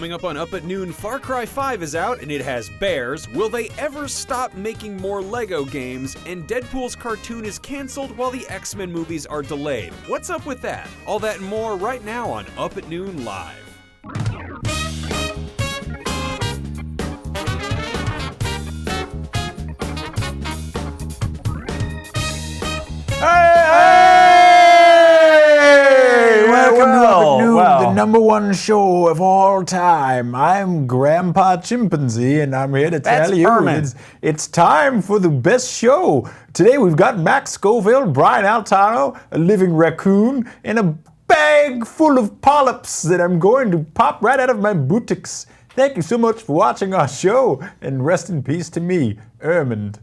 Coming up on Up at Noon, Far Cry 5 is out and it has bears. Will they ever stop making more Lego games? And Deadpool's cartoon is canceled while the X-Men movies are delayed. What's up with that? All that and more right now on Up at Noon Live. The number one show of all time. I'm Grandpa Chimpanzee, and I'm here to tell you it's time for the best show. Today we've got Max Scoville, Brian Altano, a living raccoon, and a bag full of polyps that I'm going to pop right out of my buttocks. Thank you so much for watching our show, and rest in peace to me, Ermund.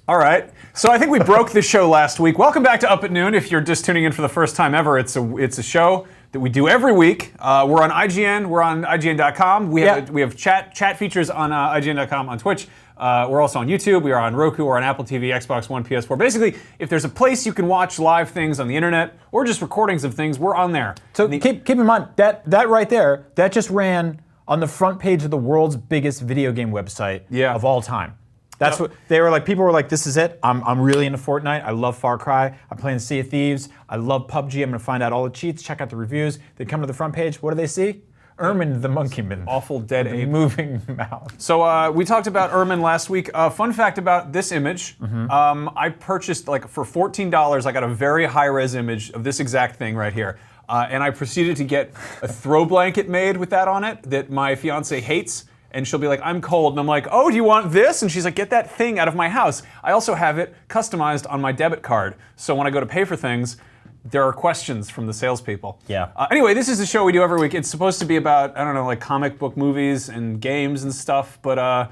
All right, so I think we broke the show last week. Welcome back to Up at Noon. If you're just tuning in for the first time ever, it's a show that we do every week. We're on IGN. We're on IGN.com. We have chat features on IGN.com, on Twitch. We're also on YouTube. We are on Roku. We're on Apple TV, Xbox One, PS4. Basically, if there's a place you can watch live things on the internet or just recordings of things, we're on there. So keep in mind that right there, that just ran on the front page of the world's biggest video game website of all time. That's what they were like. People were like, "This is it. I'm really into Fortnite. I love Far Cry. I'm playing Sea of Thieves. I love PUBG. I'm gonna find out all the cheats. Check out the reviews." They come to the front page. What do they see? Ermund the Monkey Man. Awful dead ape. Moving mouth. So we talked about Ermund last week. Fun fact about this image: I purchased for $14. I got a very high-res image of this exact thing right here. And I proceeded to get a throw blanket made with that on it that my fiance hates. And she'll be like, "I'm cold." And I'm like, "Oh, do you want this?" And she's like, "Get that thing out of my house." I also have it customized on my debit card. So when I go to pay for things, there are questions from the salespeople. Yeah. Anyway, this is a show we do every week. It's supposed to be about, I don't know, like comic book movies and games and stuff. But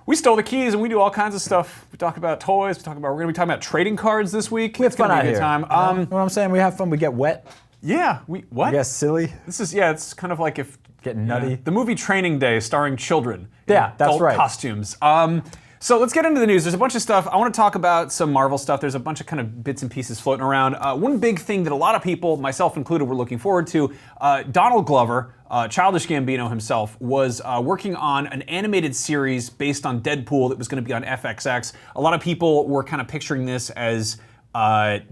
we stole the keys and we do all kinds of stuff. We talk about toys. We're going to be talking about trading cards this week. We have fun out here. It's going to be a good time. You know what I'm saying? We have fun. We get wet. Yeah. What? We get silly. This is, it's kind of like if... Getting nutty. Yeah. The movie Training Day starring children. Yeah, that's adult right. Costumes. So let's get into the news. There's a bunch of stuff. I want to talk about some Marvel stuff. There's a bunch of kind of bits and pieces floating around. One big thing that a lot of people, myself included, were looking forward to, Donald Glover, Childish Gambino himself, was working on an animated series based on Deadpool that was going to be on FXX. A lot of people were kind of picturing this as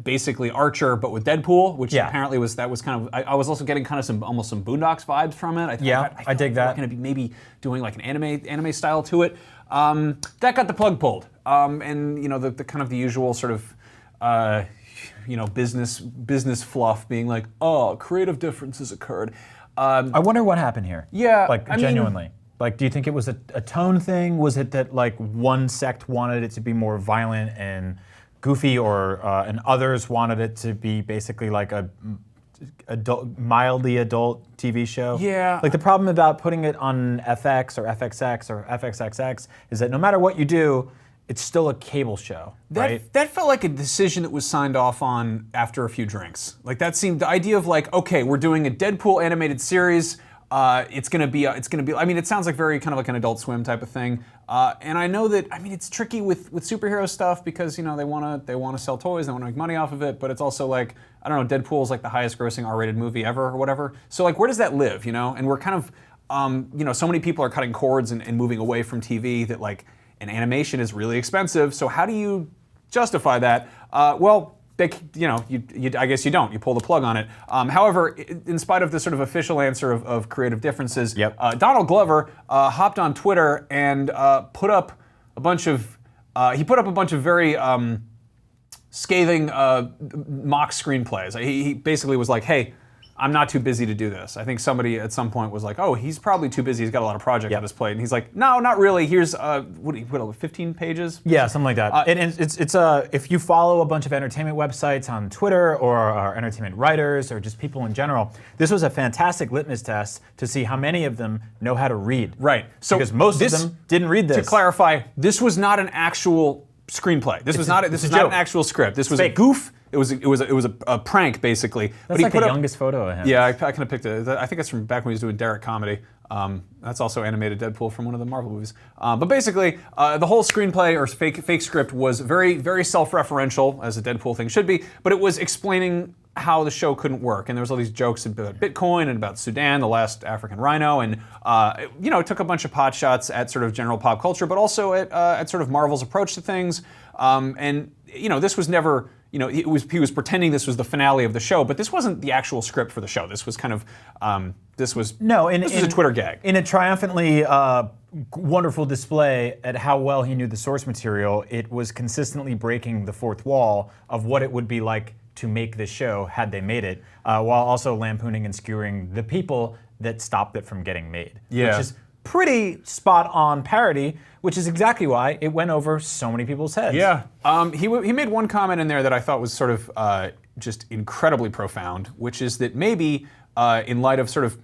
basically Archer, but with Deadpool, which apparently was kind of. I was also getting kind of almost some Boondocks vibes from it. I dig that. Going to be maybe doing like an anime style to it. That got the plug pulled, and the kind of the usual sort of business fluff being like, oh, creative differences occurred. I wonder what happened here. Yeah, genuinely. Do you think it was a tone thing? Was it that one sect wanted it to be more violent and goofy, and others wanted it to be basically like a mildly adult TV show? Yeah. The problem about putting it on FX or FXX or FXXX is that no matter what you do, it's still a cable show, right? That felt like a decision that was signed off on after a few drinks. That seemed the idea of okay, we're doing a Deadpool animated series. It's gonna be. I mean, it sounds like very kind of like an Adult Swim type of thing. And I know that. I mean, it's tricky with superhero stuff because they want to sell toys, they want to make money off of it. But it's also like, I don't know, Deadpool's like the highest grossing R-rated movie ever or whatever. So where does that live? And we're kind of, so many people are cutting cords and moving away from TV that an animation is really expensive. So how do you justify that? I guess you don't. You pull the plug on it. However, in spite of the sort of official answer of creative differences, Donald Glover hopped on Twitter and put up a bunch of very scathing mock screenplays. He basically was like, "Hey, I'm not too busy to do this." I think somebody at some point was like, "Oh, he's probably too busy. He's got a lot of projects on his plate." And he's like, "No, not really. Here's 15 pages." Yeah, something like that. It's if you follow a bunch of entertainment websites on Twitter or entertainment writers or just people in general, this was a fantastic litmus test to see how many of them know how to read. Right. So because most of them didn't read this. To clarify, this was not an actual screenplay. This was not an actual script. This was a goof. It was a prank, basically. That's but he like put the up, youngest photo of him. Yeah, I kind of picked it. I think it's from back when he was doing Derek Comedy. That's also animated Deadpool from one of the Marvel movies. But basically, the whole screenplay or fake script was very, very self-referential, as a Deadpool thing should be, but it was explaining how the show couldn't work, and there was all these jokes about Bitcoin and about Sudan, the last African rhino, and it took a bunch of pot shots at sort of general pop culture, but also at sort of Marvel's approach to things. This was never, he was pretending this was the finale of the show, but this wasn't the actual script for the show. This was kind of this was a Twitter gag in a triumphantly wonderful display at how well he knew the source material. It was consistently breaking the fourth wall of what it would be like to make this show had they made it, while also lampooning and skewering the people that stopped it from getting made. Yeah. Which is pretty spot-on parody, which is exactly why it went over so many people's heads. Yeah. He made one comment in there that I thought was sort of just incredibly profound, which is that maybe in light of sort of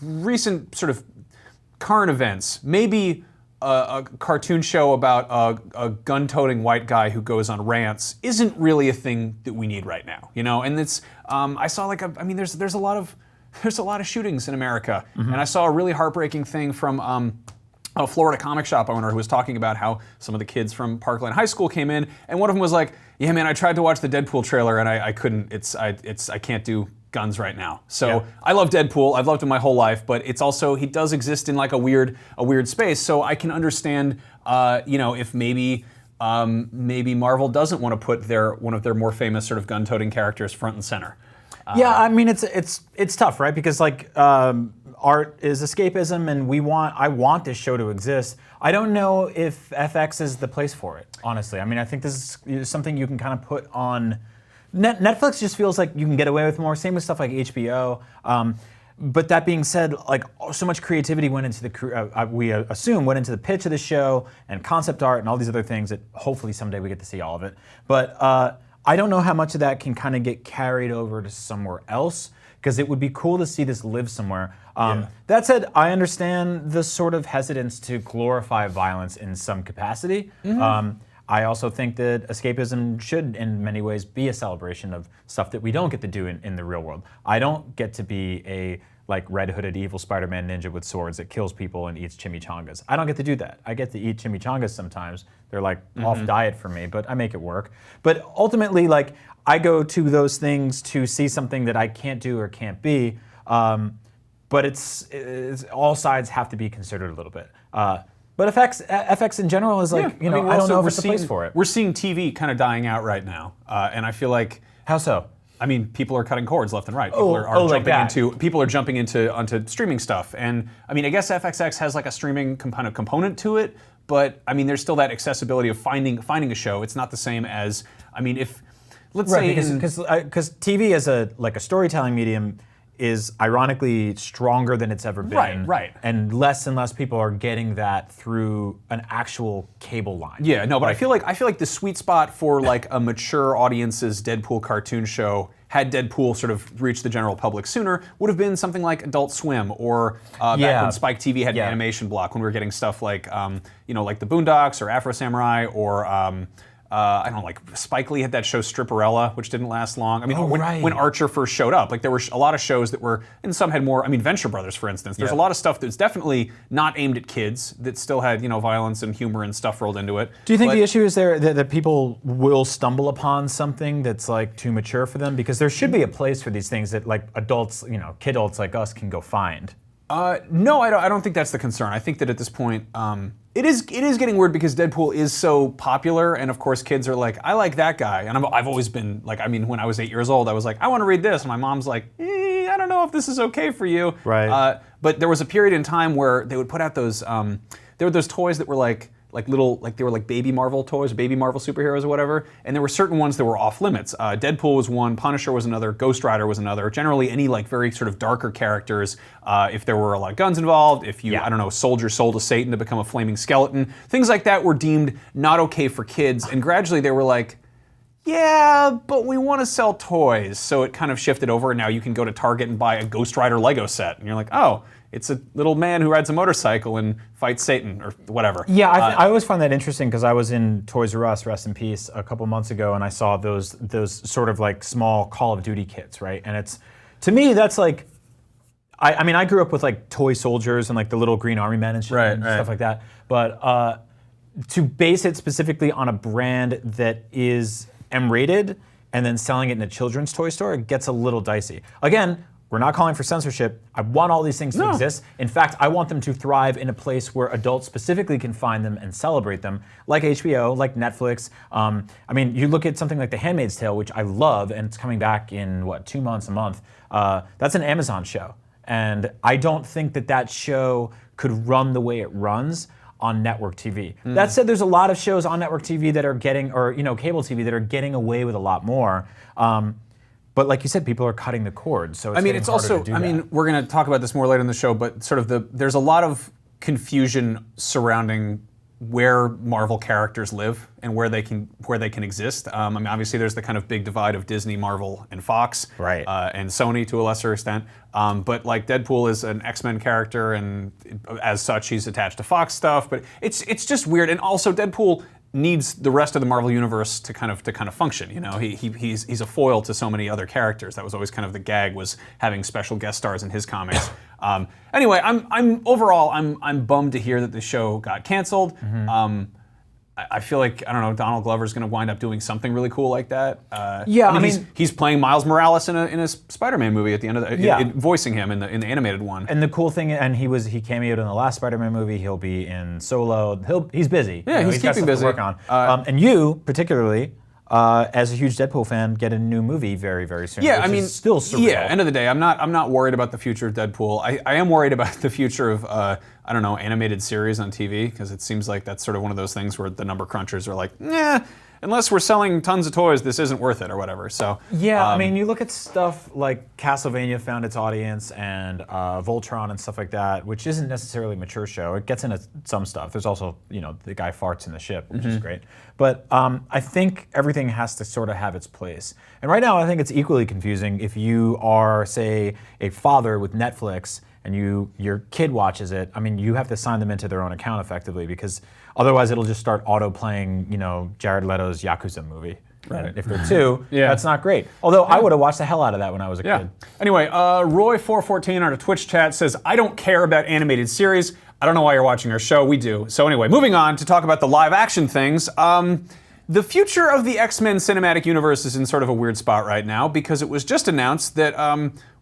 recent sort of current events, maybe a cartoon show about a gun-toting white guy who goes on rants isn't really a thing that we need right now, And it's I saw there's a lot of shootings in America, and I saw a really heartbreaking thing from a Florida comic shop owner who was talking about how some of the kids from Parkland High School came in, and one of them was like, "Yeah, man, I tried to watch the Deadpool trailer and I couldn't. I can't do guns right now." So I love Deadpool. I've loved him my whole life, but it's also he does exist in like a weird space. So I can understand, if maybe Marvel doesn't want to put one of their more famous sort of gun-toting characters front and center. Yeah, I mean it's tough, right? Because art is escapism, and I want this show to exist. I don't know if FX is the place for it, honestly. I mean, I think this is something you can kind of put on. Netflix just feels like you can get away with more. Same with stuff like HBO. But that being said, like so much creativity went into we assume went into the pitch of the show and concept art and all these other things that hopefully someday we get to see all of it. But I don't know how much of that can kind of get carried over to somewhere else, because it would be cool to see this live somewhere. That said, I understand the sort of hesitance to glorify violence in some capacity. I also think that escapism should, in many ways, be a celebration of stuff that we don't get to do in the real world. I don't get to be a red-hooded evil Spider-Man ninja with swords that kills people and eats chimichangas. I don't get to do that. I get to eat chimichangas sometimes. They're off diet for me, but I make it work. But ultimately, I go to those things to see something that I can't do or can't be. But it's all sides have to be considered a little bit. But FX in general is I don't know if it's a place for it. We're seeing TV kind of dying out right now, and I feel like how so? I mean, people are cutting cords left and right. People are jumping onto streaming stuff, and I mean, I guess FXX has like a streaming component to it, but I mean, there's still that accessibility of finding a show. It's not the same as let's say because TV as a storytelling medium is ironically stronger than it's ever been. Right. And less people are getting that through an actual cable line. Yeah, no, but I feel like the sweet spot for like a mature audience's Deadpool cartoon show, had Deadpool sort of reached the general public sooner, would have been something like Adult Swim or back when Spike TV had an animation block, when we were getting stuff like like the Boondocks or Afro Samurai or Spike Lee had that show Stripperella, which didn't last long. I mean, when Archer first showed up, there were a lot of shows that were, and some had more. I mean, Venture Brothers, for instance. There's a lot of stuff that's definitely not aimed at kids that still had violence and humor and stuff rolled into it. Do you think the issue is there that people will stumble upon something that's too mature for them? Because there should be a place for these things that adults, kidults like us can go find. No, I don't think that's the concern. I think that at this point, it is getting weird because Deadpool is so popular, and of course kids are like, I like that guy, and I've always been when I was 8 years old, I was like, I want to read this, and my mom's like, I don't know if this is okay for you. Right. But there was a period in time where they would put out those, there were those toys that were they were like baby Marvel toys, baby Marvel superheroes or whatever, and there were certain ones that were off limits. Deadpool was one, Punisher was another, Ghost Rider was another. Generally, any very sort of darker characters, if there were a lot of guns involved, if you, sold your soul to Satan to become a flaming skeleton, things like that were deemed not okay for kids, and gradually they were like, yeah, but we want to sell toys. So it kind of shifted over, and now you can go to Target and buy a Ghost Rider Lego set, and you're like, oh, it's a little man who rides a motorcycle and fights Satan or whatever. Yeah, I always find that interesting because I was in Toys R Us, rest in peace, a couple months ago, and I saw those sort of small Call of Duty kits, right? And it's, to me, that's I mean, I grew up with toy soldiers and the little green army men and shit and stuff like that. But to base it specifically on a brand that is M-rated and then selling it in a children's toy store, it gets a little dicey. Again, we're not calling for censorship. I want all these things to exist. In fact, I want them to thrive in a place where adults specifically can find them and celebrate them, like HBO, like Netflix. I mean, you look at something like The Handmaid's Tale, which I love, and it's coming back in, 2 months, a month. That's an Amazon show. And I don't think that show could run the way it runs on network TV. That said, there's a lot of shows on network TV that are getting, or cable TV that are getting away with a lot more. But like you said, people are cutting the cord, so it's also. We're going to talk about this more later in the show, but sort of there's a lot of confusion surrounding where Marvel characters live and where they can exist. Obviously, there's the kind of big divide of Disney, Marvel, and Fox, right? And Sony to a lesser extent. But like Deadpool is an X-Men character, and as such, he's attached to Fox stuff. But it's just weird, and also Deadpool needs the rest of the Marvel universe to kind of function. He's a foil to so many other characters. That was always kind of the gag, was having special guest stars in his comics. Anyway, I'm bummed to hear that the show got canceled. I feel like, I don't know, Donald Glover's going to wind up doing something really cool like that. He's playing Miles Morales in a Spider-Man movie at the end of the, voicing him in the animated one. And the cool thing, and he cameoed in the last Spider-Man movie. He'll be in Solo. He's busy. Yeah, he's keeping busy. To work on. And you particularly, as a huge Deadpool fan, get a new movie very, very soon. Yeah, is still surreal. Yeah. End of the day, I'm not worried about the future of Deadpool. I am worried about the future of animated series on TV, because it seems like that's sort of one of those things where the number crunchers are like, unless we're selling tons of toys, this isn't worth it or whatever. So yeah, you look at stuff like Castlevania found its audience, and Voltron and stuff like that, which isn't necessarily a mature show. It gets into some stuff. There's also the guy farts in the ship, which is great. But I think everything has to sort of have its place. And right now, I think it's equally confusing if you are, say, a father with Netflix and your kid watches it. You have to sign them into their own account effectively, because otherwise it'll just start auto-playing, Jared Leto's Yakuza movie. Right. And if they're two, that's not great. Although I would have watched the hell out of that when I was a kid. Anyway, Roy414 on our Twitch chat says, I don't care about animated series. I don't know why you're watching our show. We do. So anyway, moving on to talk about the live action things. The future of the X-Men cinematic universe is in sort of a weird spot right now, because it was just announced that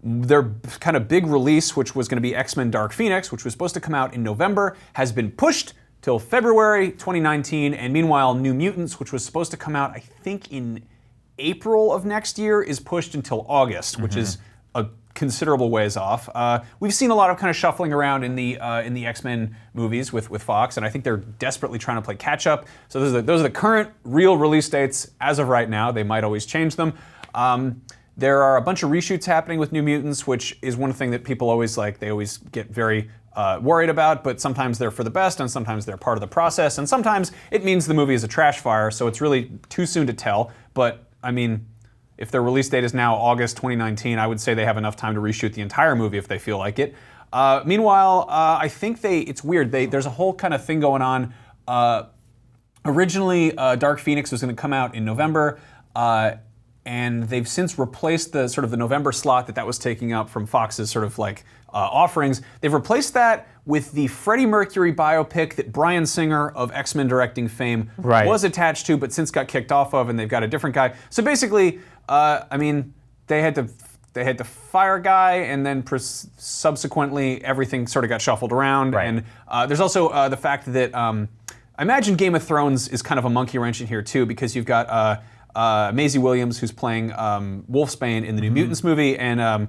their kind of big release, which was going to be X-Men Dark Phoenix, which was supposed to come out in November, has been pushed till February 2019. And meanwhile, New Mutants, which was supposed to come out, I think, in April of next year, is pushed until August, which is a considerable ways off. We've seen a lot of kind of shuffling around in the X-Men movies with Fox, and I think they're desperately trying to play catch up. So those are the current real release dates as of right now. They might always change them. There are a bunch of reshoots happening with New Mutants, which is one thing that people always they always get very worried about, but sometimes they're for the best, and sometimes they're part of the process, and sometimes it means the movie is a trash fire, so it's really too soon to tell. But if their release date is now August 2019, I would say they have enough time to reshoot the entire movie if they feel like it. Meanwhile, I think it's weird. There's a whole kind of thing going on. Originally, Dark Phoenix was going to come out in November, and they've since replaced the sort of the November slot that was taking up from Fox's sort of offerings. They've replaced that with the Freddie Mercury biopic that Bryan Singer of X-Men directing fame was attached to, but since got kicked off of, and they've got a different guy. So basically, they had to fire a guy, and then subsequently everything sort of got shuffled around. And there's also the fact that I imagine Game of Thrones is kind of a monkey wrench in here too, because you've got Maisie Williams, who's playing Wolfsbane in the New Mutants movie, and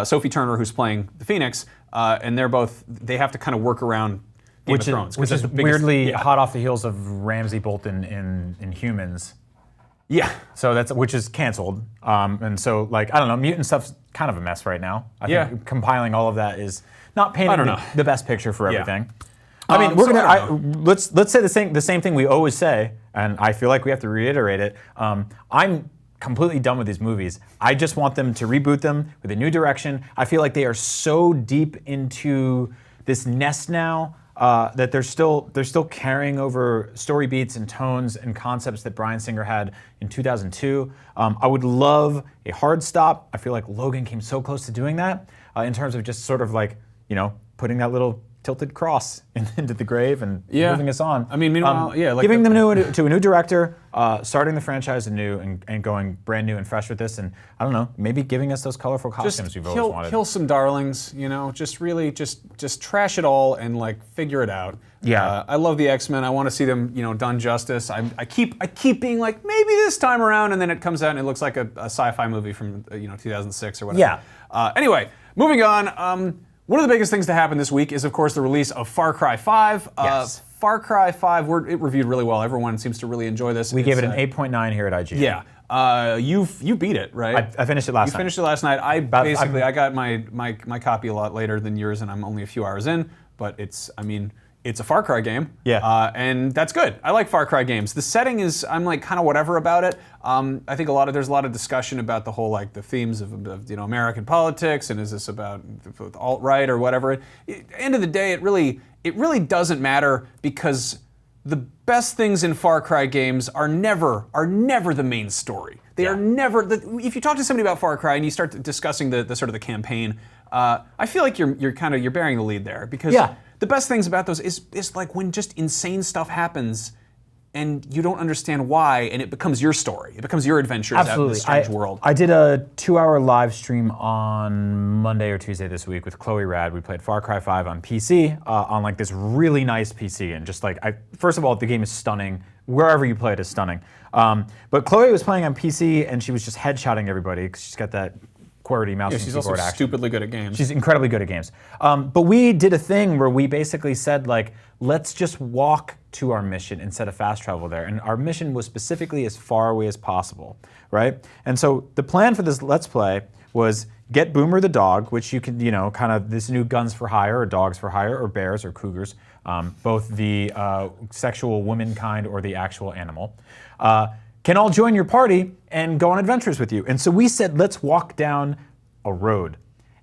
Sophie Turner, who's playing the Phoenix, and they have to kind of work around Game of Thrones. Which is weirdly hot off the heels of Ramsay Bolton in Humans. Yeah. So which is canceled. And so I don't know, mutant stuff's kind of a mess right now. I think compiling all of that is not painting the best picture for everything. Let's say the same thing we always say, and I feel like we have to reiterate it. I'm completely done with these movies. I just want them to reboot them with a new direction. I feel like they are so deep into this nest now that they're still carrying over story beats and tones and concepts that Bryan Singer had in 2002. I would love a hard stop. I feel like Logan came so close to doing that in terms of just sort of putting that little tilted cross into the grave and moving us on. I mean, meanwhile, giving them to a new director, starting the franchise anew, and going brand new and fresh with this, and I don't know, maybe giving us those colorful costumes we've always wanted. Kill some darlings, just really just trash it all and like figure it out. Yeah, I love the X-Men. I want to see them, done justice. I keep being like, maybe this time around, and then it comes out and it looks like a sci-fi movie from 2006 or whatever. Yeah. Anyway, moving on. One of the biggest things to happen this week is, of course, the release of Far Cry 5. Yes. Far Cry 5, it reviewed really well. Everyone seems to really enjoy this. We gave it an 8.9 here at IGN. Yeah. You beat it, right? I finished it last night. You finished it last night. I got my copy a lot later than yours, and I'm only a few hours in. But it's a Far Cry game. Yeah. And that's good. I like Far Cry games. The setting is, I'm like kind of whatever about it. I think there's a lot of discussion about the whole like the themes of American politics, and is this about alt-right or whatever. At the end of the day, it really doesn't matter, because the best things in Far Cry games are never the main story. They are never. If you talk to somebody about Far Cry and you start discussing the sort of the campaign, I feel like you're bearing the lead there, because the best things about those is like when just insane stuff happens and you don't understand why, and it becomes your story. It becomes your adventures out in this strange world. I did a 2-hour live stream on Monday or Tuesday this week with Chloe Rad. We played Far Cry 5 on PC, on like this really nice PC, and just like, first of all, the game is stunning. Wherever you play it is stunning. But Chloe was playing on PC, and she was just headshotting everybody, because she's got that QWERTY mouse and she's keyboard also action. stupidly good at games. She's incredibly good at games. But we did a thing where we basically said, like, let's just walk to our mission instead of fast travel there. And our mission was specifically as far away as possible, right? And so the plan for this Let's Play was get Boomer the dog, which you can, kind of this new guns for hire or dogs for hire or bears or cougars, both the sexual womankind or the actual animal, can all join your party and go on adventures with you. And so we said, let's walk down a road.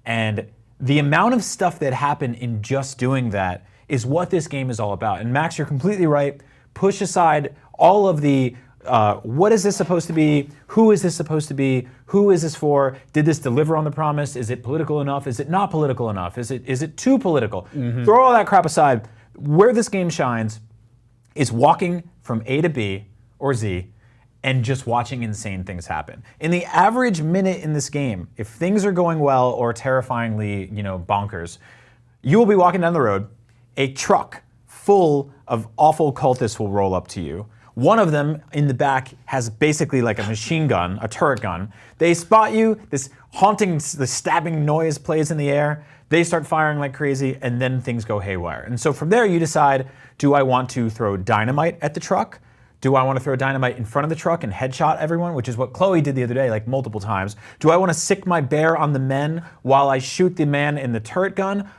And the amount of stuff that happened in just doing that is what this game is all about. And Max, you're completely right. Push aside all of the, what is this supposed to be? Who is this supposed to be? Who is this for? Did this deliver on the promise? Is it political enough? Is it not political enough? Is it too political? Mm-hmm. Throw all that crap aside. Where this game shines is walking from A to B or Z and just watching insane things happen. In the average minute in this game, if things are going well or terrifyingly, bonkers, you will be walking down the road, a truck full of awful cultists will roll up to you. One of them in the back has basically like a machine gun, a turret gun. They spot you, this the stabbing noise plays in the air, they start firing like crazy, and then things go haywire. And so from there you decide, do I want to throw dynamite at the truck? Do I want to throw dynamite in front of the truck and headshot everyone, which is what Chloe did the other day, like multiple times? Do I want to sick my bear on the men while I shoot the man in the turret gun?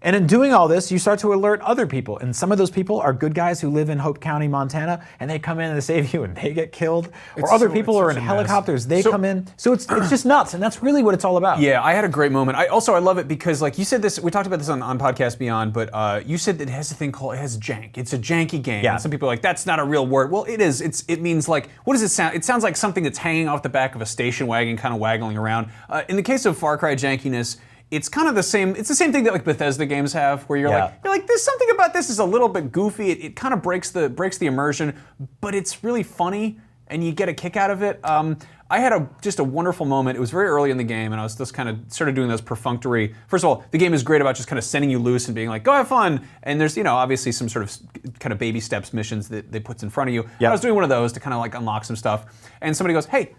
And in doing all this, you start to alert other people. And some of those people are good guys who live in Hope County, Montana, and they come in and they save you and they get killed. Or other people are in helicopters, they come in. So it's just nuts, and that's really what it's all about. Yeah, I had a great moment. I love it because, like you said this, we talked about this on Podcast Beyond, but you said that it has a thing called, it has jank. It's a janky game. Yeah. And some people are like, that's not a real word. Well, it is. It means like, what does it sound? It sounds like something that's hanging off the back of a station wagon, kind of waggling around. In the case of Far Cry jankiness, it's kind of the same. It's the same thing that like Bethesda games have, where you're like, there's something about this is a little bit goofy. It kind of breaks the immersion, but it's really funny, and you get a kick out of it. I had just a wonderful moment. It was very early in the game, and I was just kind of started doing those perfunctory. First of all, the game is great about just kind of sending you loose and being like, go have fun. And there's obviously some sort of kind of baby steps missions that they put in front of you. Yep. I was doing one of those to kind of like unlock some stuff, and somebody goes, hey,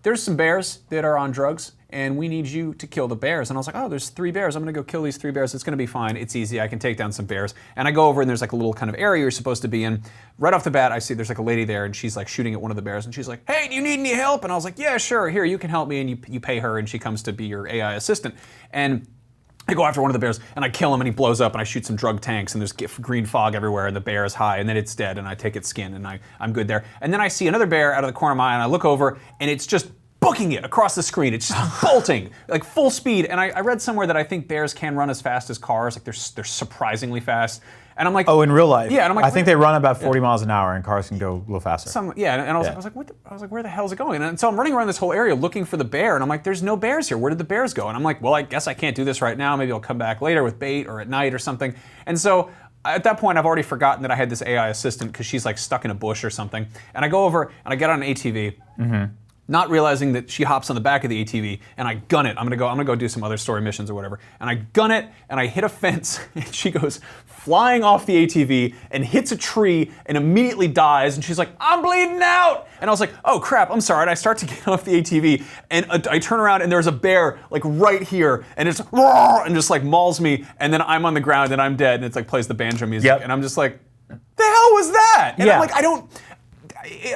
there's some bears that are on drugs, and we need you to kill the bears. And I was like, oh, there's 3 bears. I'm gonna go kill these 3 bears. It's gonna be fine. It's easy. I can take down some bears. And I go over, and there's like a little kind of area you're supposed to be in. Right off the bat, I see there's like a lady there, and she's like shooting at one of the bears, and she's like, hey, do you need any help? And I was like, yeah, sure. Here, you can help me. And you pay her, and she comes to be your AI assistant. And I go after one of the bears, and I kill him, and he blows up, and I shoot some drug tanks, and there's green fog everywhere, and the bear is high, and then it's dead, and I take its skin, and I'm good there. And then I see another bear out of the corner of my eye, and I look over, and it's just booking it across the screen. It's just bolting, like full speed. And I read somewhere that I think bears can run as fast as cars. Like they're surprisingly fast. And I'm like, oh, in real life? Yeah. And I'm like, I think they run about 40 miles an hour, and cars can go a little faster. And I was like, where the hell is it going? And so I'm running around this whole area looking for the bear, and I'm like, there's no bears here. Where did the bears go? And I'm like, well, I guess I can't do this right now. Maybe I'll come back later with bait or at night or something. And so at that point, I've already forgotten that I had this AI assistant because she's like stuck in a bush or something. And I go over and I get on an ATV. Not realizing that she hops on the back of the ATV, and I gun it. I'm gonna go do some other story missions or whatever. And I gun it, and I hit a fence, and she goes flying off the ATV and hits a tree and immediately dies. And she's like, I'm bleeding out. And I was like, oh crap, I'm sorry. And I start to get off the ATV, and I turn around, and there's a bear like right here, and it's roar, and just like mauls me, and then I'm on the ground and I'm dead, and it's like plays the banjo music, and I'm just like, the hell was that? And I'm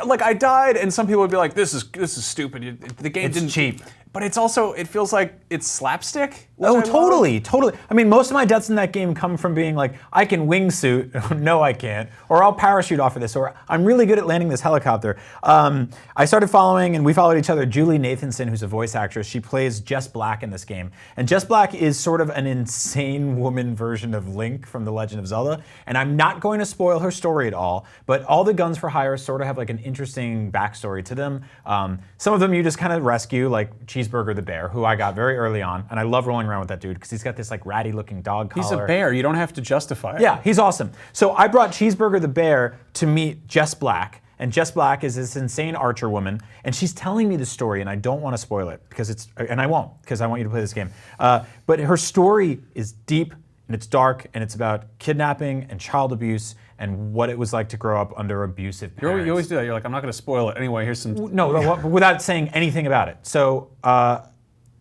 like, I died, and some people would be like, "This is stupid. The game didn't cheap." But it's also, it feels like it's slapstick. Oh, totally. I mean, most of my deaths in that game come from being like, I can wingsuit, no I can't, or I'll parachute off of this, or I'm really good at landing this helicopter. I started following, and we followed each other, Julie Nathanson, who's a voice actress. She plays Jess Black in this game. And Jess Black is sort of an insane woman version of Link from The Legend of Zelda. And I'm not going to spoil her story at all, but all the Guns for Hire sort of have like an interesting backstory to them. Some of them you just kind of rescue, like Cheeseburger the bear, who I got very early on, and I love rolling around with that dude because he's got this like ratty looking dog collar. He's a bear, you don't have to justify it. Yeah, he's awesome. So I brought Cheeseburger the bear to meet Jess Black, and Jess Black is this insane archer woman, and she's telling me the story, and I don't want to spoil it because and I won't, because I want you to play this game. But her story is deep, and it's dark, and it's about kidnapping and child abuse and what it was like to grow up under abusive parents. You always do that. You're like, I'm not going to spoil it. Anyway, here's some... No, without saying anything about it. So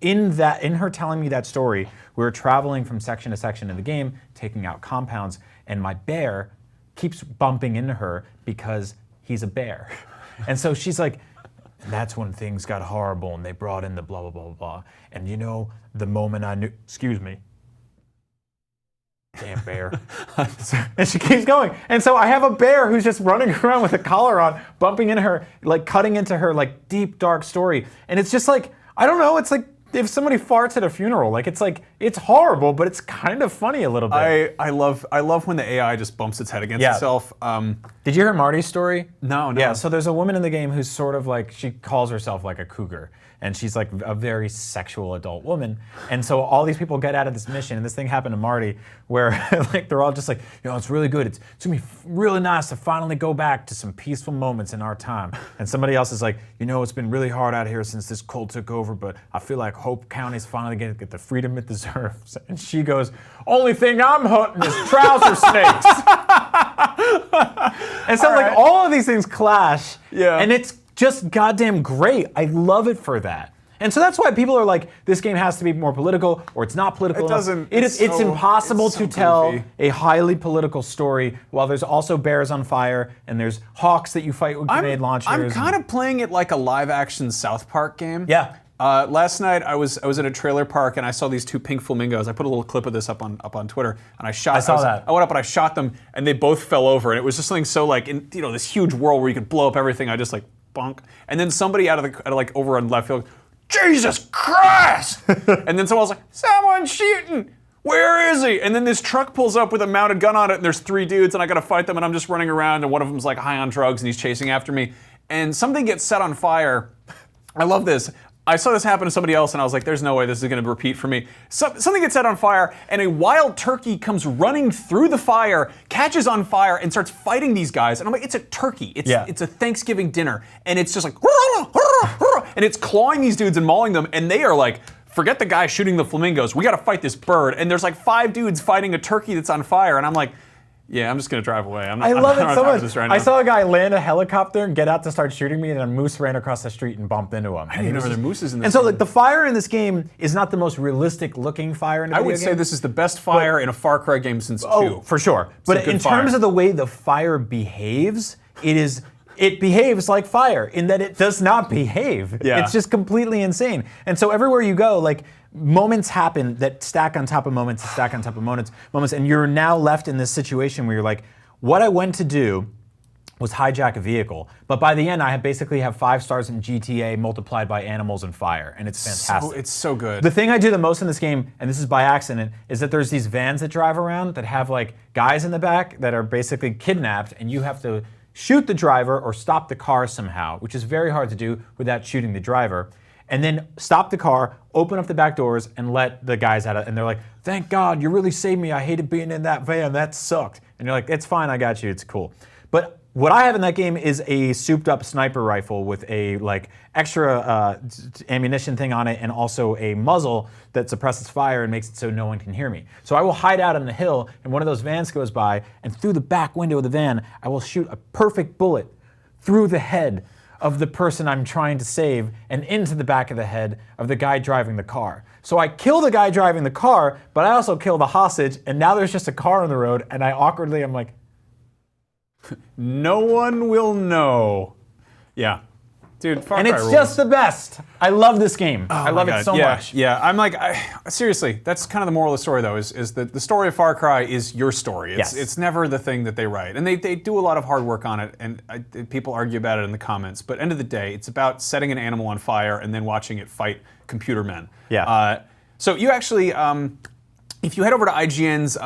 in her telling me that story, we were traveling from section to section in the game, taking out compounds, and my bear keeps bumping into her because he's a bear. And so she's like, and that's when things got horrible, and they brought in the blah, blah, blah, blah, blah. And you know, the moment I knew... Excuse me. Damn bear. And she keeps going. And so I have a bear who's just running around with a collar on, bumping into her, like cutting into her like deep, dark story. And it's just like, I don't know, it's like if somebody farts at a funeral. Like it's horrible, but it's kind of funny a little bit. I love when the AI just bumps its head against itself. Did you hear Marty's story? No. Yeah, so there's a woman in the game who's sort of like, she calls herself like a cougar. And she's like a very sexual adult woman. And so all these people get out of this mission, and this thing happened to Marty, where like they're all just like, it's really good. It's gonna be really nice to finally go back to some peaceful moments in our time. And somebody else is like, it's been really hard out here since this cult took over, but I feel like Hope County's finally gonna get the freedom it deserves. And she goes, only thing I'm hunting is trouser snakes. And so like all of these things clash, and it's just goddamn great. I love it for that. And so that's why people are like, this game has to be more political, or it's not political enough. It's impossible to tell a highly political story while there's also bears on fire, and there's hawks that you fight with grenade launchers. I'm kind of playing it like a live-action South Park game. Yeah. Last night I was at a trailer park, and I saw these two pink flamingos. I put a little clip of this up on Twitter, and I went up and I shot them, and they both fell over, and it was just something so like in this huge world where you could blow up everything. I just like bonk, and then somebody out of like over on left field, Jesus Christ! And then someone was like, someone's shooting. Where is he? And then this truck pulls up with a mounted gun on it, and there's 3 dudes, and I gotta fight them, and I'm just running around, and one of them's like high on drugs, and he's chasing after me, and something gets set on fire. I love this. I saw this happen to somebody else, and I was like, there's no way this is going to repeat for me. Something gets set on fire, and a wild turkey comes running through the fire, catches on fire, and starts fighting these guys. And I'm like, it's a turkey. It's a Thanksgiving dinner. And it's just like, and it's clawing these dudes and mauling them, and they are like, forget the guy shooting the flamingos. We got to fight this bird. And there's like 5 dudes fighting a turkey that's on fire, and I'm like, yeah, I'm just gonna drive away. I love it so much. I saw a guy land a helicopter and get out to start shooting me, and a moose ran across the street and bumped into him. I didn't know there were mooses in this. And so, like, the fire in this game is not the most realistic looking fire in a video game. I would say this is the best fire in a Far Cry game since 2. Oh, for sure. But in terms of the way the fire behaves, it behaves like fire in that it does not behave. Yeah. It's just completely insane. And so everywhere you go, like, moments happen that stack on top of moments, stack on top of moments, and you're now left in this situation where you're like, what I went to do was hijack a vehicle. But by the end, I basically have 5 stars in GTA multiplied by animals and fire, and it's fantastic. It's so good. The thing I do the most in this game, and this is by accident, is that there's these vans that drive around that have like guys in the back that are basically kidnapped, and you have to shoot the driver or stop the car somehow, which is very hard to do without shooting the driver. And then stop the car, open up the back doors, and let the guys out. And they're like, "Thank God, you really saved me. I hated being in that van. That sucked." And you're like, "It's fine. I got you. It's cool." But what I have in that game is a souped-up sniper rifle with a like extra ammunition thing on it, and also a muzzle that suppresses fire and makes it so no one can hear me. So I will hide out on the hill, and one of those vans goes by, and through the back window of the van, I will shoot a perfect bullet through the head of the person I'm trying to save and into the back of the head of the guy driving the car. So I kill the guy driving the car, but I also kill the hostage, and now there's just a car on the road, and I awkwardly, I'm like, no one will know. Yeah. Dude, Far and Cry it's rules. just the best. I love this game. Oh I love my it so God. much. Yeah, I'm like, seriously, that's kind of the moral of the story, though, is that the story of Far Cry is your story. Yes. It's never the thing that they write. And they do a lot of hard work on it, and people argue about it in the comments. But end of the day, it's about setting an animal on fire and then watching it fight computer men. Yeah. So you actually... if you head over to IGN's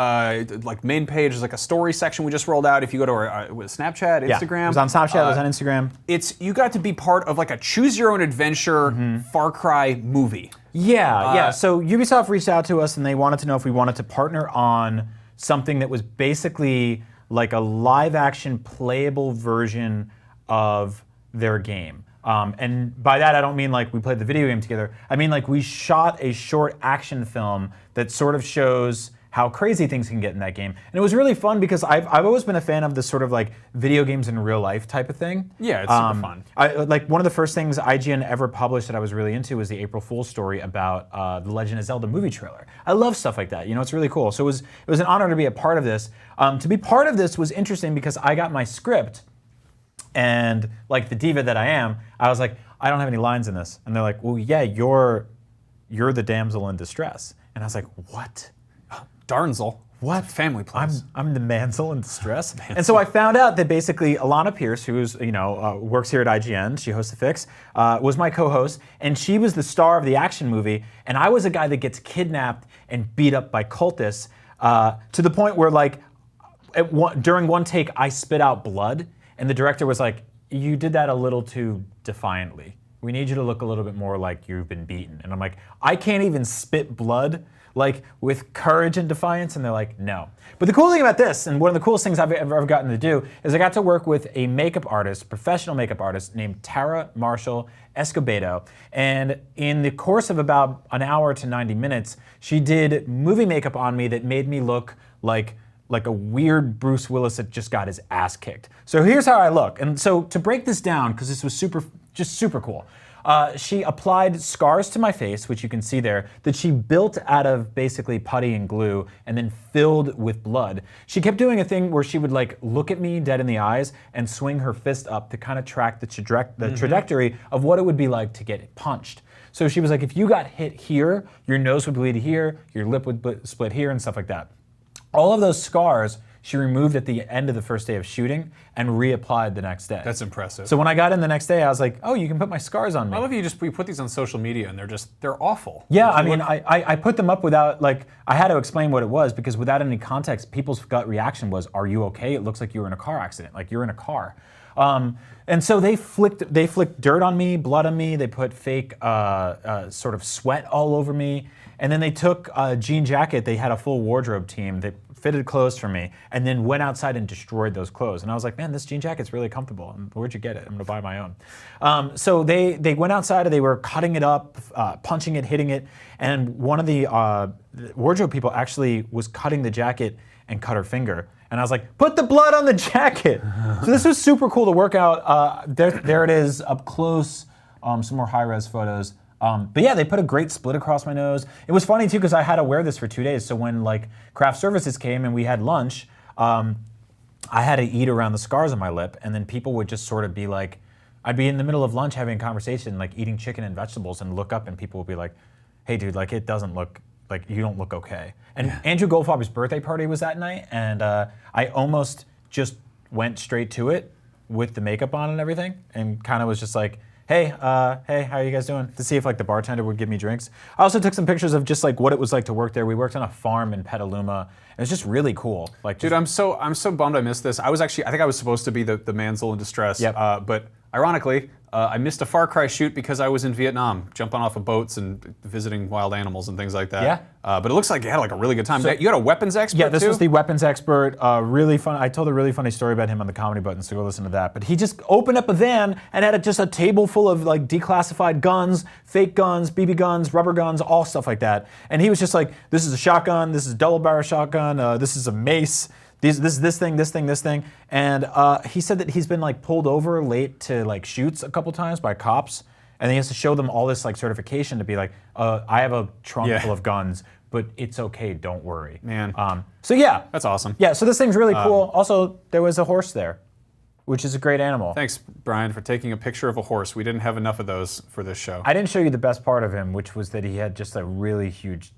like main page, there's like a story section we just rolled out. If you go to our Snapchat, Instagram, it was on Snapchat, it was on Instagram. You got to be part of like a choose your own adventure Far Cry movie. Yeah. So Ubisoft reached out to us and they wanted to know if we wanted to partner on something that was basically like a live action playable version of their game. And by that, I don't mean like we played the video game together. I mean like we shot a short action film that sort of shows how crazy things can get in that game. And it was really fun because I've always been a fan of this sort of like video games in real life type of thing. Yeah, it's super fun. Like one of the first things IGN ever published that I was really into was the April Fool's story about the Legend of Zelda movie trailer. I love stuff like that. You know, it's really cool. So it was an honor to be a part of this. To be part of this was interesting because I got my script. And like the diva that I am, I was like, I don't have any lines in this. And they're like, well, yeah, you're the damsel in distress. And I was like, what? Darnsel. What? Family place. I'm the damsel in distress. And so I found out that basically Alana Pierce, who's works here at IGN, she hosts The Fix, was my co-host, and she was the star of the action movie. And I was a guy that gets kidnapped and beat up by cultists to the point where like during one take I spit out blood. And the director was like, you did that a little too defiantly. We need you to look a little bit more like you've been beaten. And I'm like, I can't even spit blood like with courage and defiance. And they're like, no. But the cool thing about this, and one of the coolest things I've ever gotten to do, is I got to work with a makeup artist, professional makeup artist named Tara Marshall Escobedo. And in the course of about an hour to 90 minutes, she did movie makeup on me that made me look like a weird Bruce Willis that just got his ass kicked. So here's how I look. And so to break this down, because this was super cool, she applied scars to my face, which you can see there, that she built out of basically putty and glue and then filled with blood. She kept doing a thing where she would like look at me dead in the eyes and swing her fist up to kind of track the trajectory of what it would be like to get punched. So she was like, if you got hit here, your nose would bleed here, your lip would split here, and stuff like that. All of those scars she removed at the end of the first day of shooting and reapplied the next day. That's impressive. So when I got in the next day, I was like, oh, you can put my scars on me. I love you put these on social media and they're awful. Yeah, I mean, I put them up without, like, I had to explain what it was because without any context, people's gut reaction was, are you okay? It looks like you were in a car accident, like you're in a car. And so they flicked dirt on me, blood on me, they put fake sort of sweat all over me, and then they took a jean jacket, they had a full wardrobe team that fitted clothes for me, and then went outside and destroyed those clothes. And I was like, man, this jean jacket's really comfortable. Where'd you get it? I'm gonna buy my own. So they went outside and they were cutting it up, punching it, hitting it, and one of the wardrobe people actually was cutting the jacket and cut her finger. And I was like, put the blood on the jacket. So this was super cool to work out. There it is up close, some more high-res photos. But yeah, they put a great split across my nose. It was funny too, because I had to wear this for 2 days. So when like craft services came and we had lunch, I had to eat around the scars on my lip, and then people would just sort of be like, I'd be in the middle of lunch having a conversation, like eating chicken and vegetables, and look up and people would be like, hey dude, like it doesn't look, like you don't look okay. And yeah. Andrew Goldfarber's birthday party was that night, and I almost just went straight to it, with the makeup on and everything, and kind of was just like, hey, how are you guys doing? To see if like the bartender would give me drinks. I also took some pictures of just like what it was like to work there. We worked on a farm in Petaluma. It was just really cool. Like, dude, I'm so bummed I missed this. I think I was supposed to be the manzel in distress. Yep. But ironically, I missed a Far Cry shoot because I was in Vietnam, jumping off of boats and visiting wild animals and things like that. Yeah. But it looks like you had like a really good time. You got a weapons expert. Yeah, this too? was the weapons expert. Really fun. I told a really funny story about him on the Comedy Button, so go listen to that. But he just opened up a van and had just a table full of like declassified guns, fake guns, BB guns, rubber guns, all stuff like that. And he was just like, this is a shotgun, this is a double barrel shotgun, this is a mace. This thing, and he said that he's been like pulled over late to like shoots a couple times by cops, and he has to show them all this like certification to be like, I have a trunk full of guns, but it's okay, don't worry, man. So yeah, that's awesome. Yeah, so this thing's really cool. Also, there was a horse there, which is a great animal. Thanks, Brian, for taking a picture of a horse. We didn't have enough of those for this show. I didn't show you the best part of him, which was that he had just a really huge.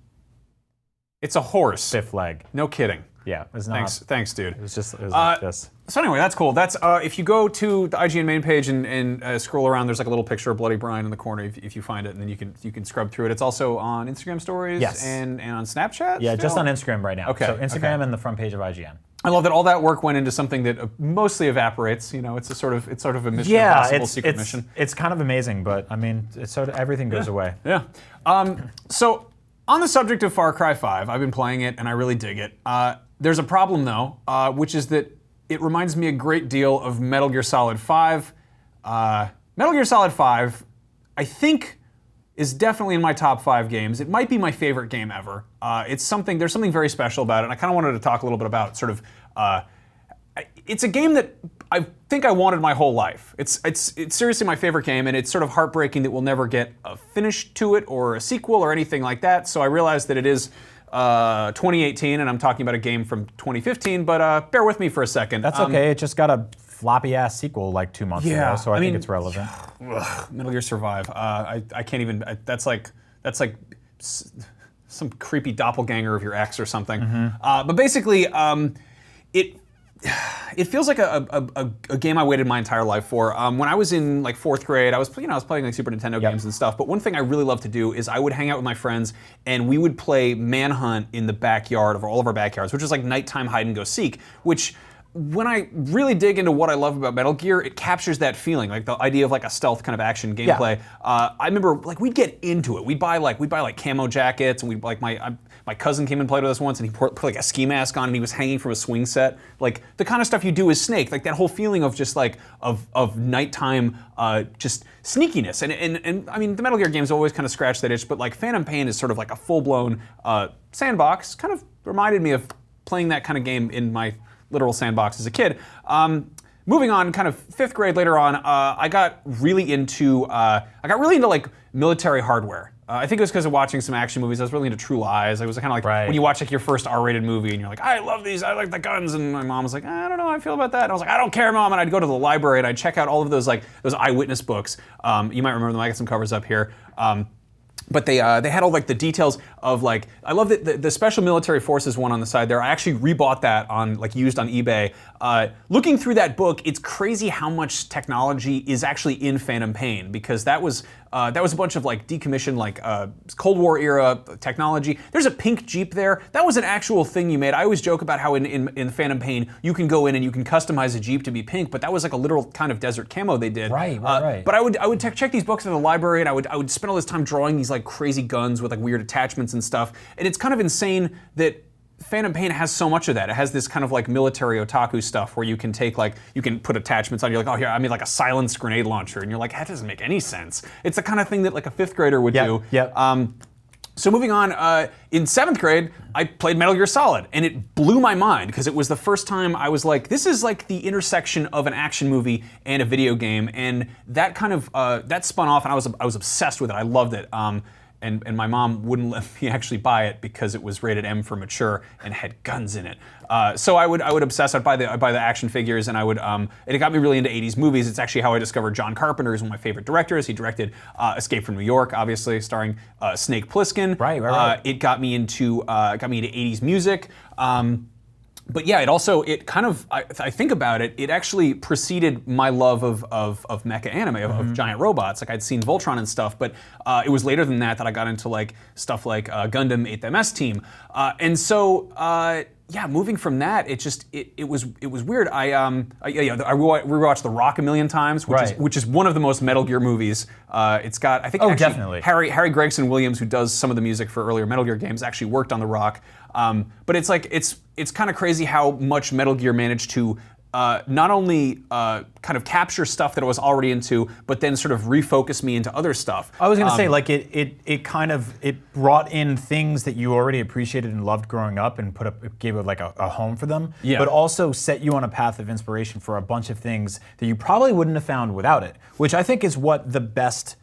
It's a horse. Fifth leg. No kidding. Yeah, it was not. Thanks, dude. It was like this. So anyway, that's cool. That's if you go to the IGN main page and scroll around, there's like a little picture of Bloody Brian in the corner if you find it, and then you can scrub through it. It's also on Instagram stories and on Snapchat. Yeah, still? just on Instagram right now. Okay. So Instagram and the front page of IGN. I love that all that work went into something that mostly evaporates. You know, it's sort of a Mission Impossible secret mission. It's kind of amazing, but I mean, it's sort of everything goes away. Yeah. So on the subject of Far Cry 5, I've been playing it and I really dig it. There's a problem though, which is that it reminds me a great deal of Metal Gear Solid 5. Metal Gear Solid 5, I think, is definitely in my top 5 games. It might be my favorite game ever. There's something very special about it, and I kind of wanted to talk a little bit about sort of. It's a game that I think I wanted my whole life. It's seriously my favorite game, and it's sort of heartbreaking that we'll never get a finish to it or a sequel or anything like that. So I realized that it is 2018, and I'm talking about a game from 2015, but bear with me for a second. That's okay. It just got a floppy-ass sequel like 2 months ago, so I think it's relevant. Metal Gear Survive. I can't even. That's like some creepy doppelganger of your ex or something. But basically, it feels like a game I waited my entire life for. When I was in like 4th grade, I was playing like Super Nintendo games and stuff. But one thing I really love to do is I would hang out with my friends and we would play Manhunt in the backyard of all of our backyards, which is like nighttime hide and go seek. Which, when I really dig into what I love about Metal Gear, it captures that feeling, like the idea of like a stealth kind of action gameplay. Yeah. I remember like we'd get into it. We'd buy like camo jackets, and we'd like my cousin came and played with us once, and he put like a ski mask on, and he was hanging from a swing set. Like the kind of stuff you do as Snake, like that whole feeling of just like of nighttime just sneakiness. And I mean the Metal Gear games always kind of scratch that itch, but like Phantom Pain is sort of like a full-blown sandbox. Kind of reminded me of playing that kind of game in my literal sandbox as a kid. Moving on, kind of 5th grade later on, I got really into like military hardware. I think it was because of watching some action movies. I was really into True Lies. It was kind of like when you watch like your first R-rated movie and you're like, I love these, I like the guns, and my mom was like, I don't know how I feel about that. And I was like, I don't care, Mom. And I'd go to the library and I'd check out all of those eyewitness books. You might remember them. I got some covers up here. But they had all like the details of like, I love that the Special Military Forces one on the side there. I actually rebought that on like used on eBay. Looking through that book, it's crazy how much technology is actually in Phantom Pain, because that was a bunch of like decommissioned like Cold War era technology. There's a pink Jeep there. That was an actual thing you made. I always joke about how in Phantom Pain you can go in and you can customize a Jeep to be pink, but that was like a literal kind of desert camo they did. Right. But I would check these books in the library, and I would spend all this time drawing these like crazy guns with like weird attachments and stuff. And it's kind of insane that Phantom Pain has so much of that. It has this kind of like military otaku stuff where you can take like, you can put attachments on. You're like, oh, here, I made like a silenced grenade launcher. And you're like, that doesn't make any sense. It's the kind of thing that like a 5th grader would do. So moving on, in 7th grade, I played Metal Gear Solid, and it blew my mind because it was the first time I was like, this is like the intersection of an action movie and a video game, and that kind of that spun off, and I was obsessed with it. I loved it. And my mom wouldn't let me actually buy it because it was rated M for mature and had guns in it. So I would obsess. I'd buy the action figures, and it got me really into 80s movies. It's actually how I discovered John Carpenter, who's one of my favorite directors. He directed Escape from New York, obviously starring Snake Plissken. Right. It got me into 80s music. But yeah, it kind of, I think about it, it actually preceded my love of mecha anime, of giant robots. Like I'd seen Voltron and stuff, but it was later than that I got into like stuff like Gundam 8th MS Team. And so, yeah, moving from that, it was weird. I rewatched The Rock a million times, which is one of the most Metal Gear movies. It's got, I think, definitely. Harry Gregson Williams, who does some of the music for earlier Metal Gear games, actually worked on The Rock. But it's like it's kind of crazy how much Metal Gear managed to not only kind of capture stuff that I was already into, but then sort of refocus me into other stuff. I was going to say, like, it brought in things that you already appreciated and loved growing up, and gave it like a home for them. Yeah. But also set you on a path of inspiration for a bunch of things that you probably wouldn't have found without it. Which I think is what the best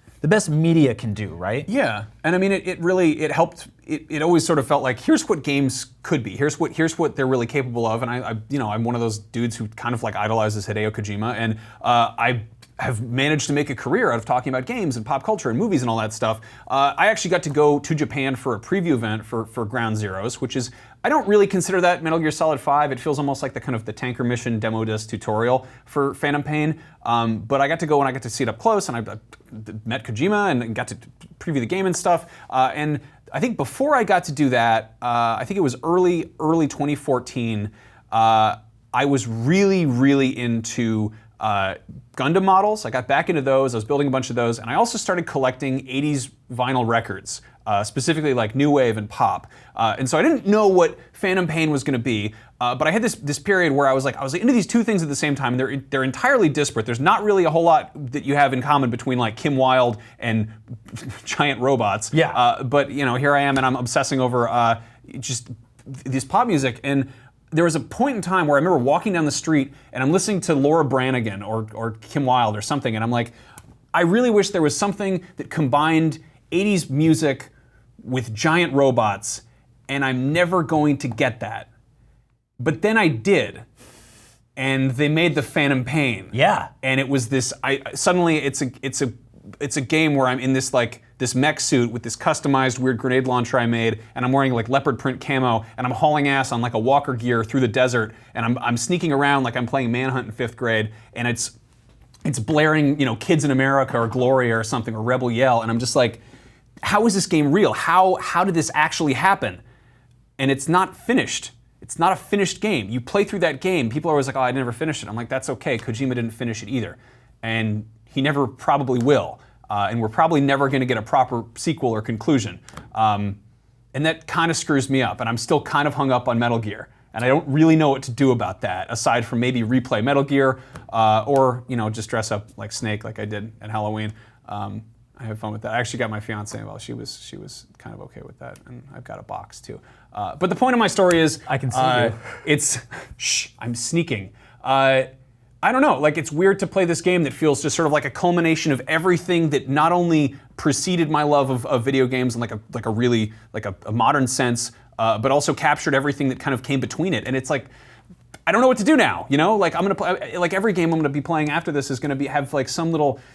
media can do, right? Yeah, and I mean, it really helped. It always sort of felt like, here's what games could be. Here's what they're really capable of. And I'm one of those dudes who kind of like idolizes Hideo Kojima, and I have managed to make a career out of talking about games and pop culture and movies and all that stuff. I actually got to go to Japan for a preview event for Ground Zeroes, which is, I don't really consider that Metal Gear Solid 5. It feels almost like the kind of the tanker mission demo disc tutorial for Phantom Pain. But I got to go and I got to see it up close, and I met Kojima and got to preview the game and stuff. And I think before I got to do that, I think it was early 2014, I was really into Gundam models. I got back into those. I was building a bunch of those, and I also started collecting 80s vinyl records, specifically like new wave and pop. And so I didn't know what Phantom Pain was going to be, but I had this period where I was into these two things at the same time, and they're entirely disparate. There's not really a whole lot that you have in common between like Kim Wilde and giant robots. Yeah. But here I am, and I'm obsessing over just this pop music. And there was a point in time where I remember walking down the street and I'm listening to Laura Branigan or Kim Wilde or something, and I'm like, I really wish there was something that combined 80s music with giant robots, and I'm never going to get that. But then I did, and they made the Phantom Pain. Yeah. And it was this. Suddenly it's a game where I'm in this mech suit with this customized weird grenade launcher I made, and I'm wearing like leopard print camo, and I'm hauling ass on like a walker gear through the desert, and I'm sneaking around like I'm playing Manhunt in 5th grade, and it's blaring, Kids in America or Gloria or something, or Rebel Yell, and I'm just like, how is this game real? How did this actually happen? And it's not finished. It's not a finished game. You play through that game, people are always like, oh, I never finished it. I'm like, that's okay, Kojima didn't finish it either. And he never probably will. And we're probably never going to get a proper sequel or conclusion. And that kind of screws me up, and I'm still kind of hung up on Metal Gear. And I don't really know what to do about that, aside from maybe replay Metal Gear, or just dress up like Snake like I did at Halloween. I had fun with that. I actually got my fiance involved. She was kind of okay with that, and I've got a box too. But the point of my story is, I can see you. It's I'm sneaking. I don't know. Like, it's weird to play this game that feels just sort of like a culmination of everything that not only preceded my love of video games in like a really a modern sense, but also captured everything that kind of came between it. And it's like, I don't know what to do now, Like, I'm gonna play, like every game I'm gonna be playing after this is gonna have like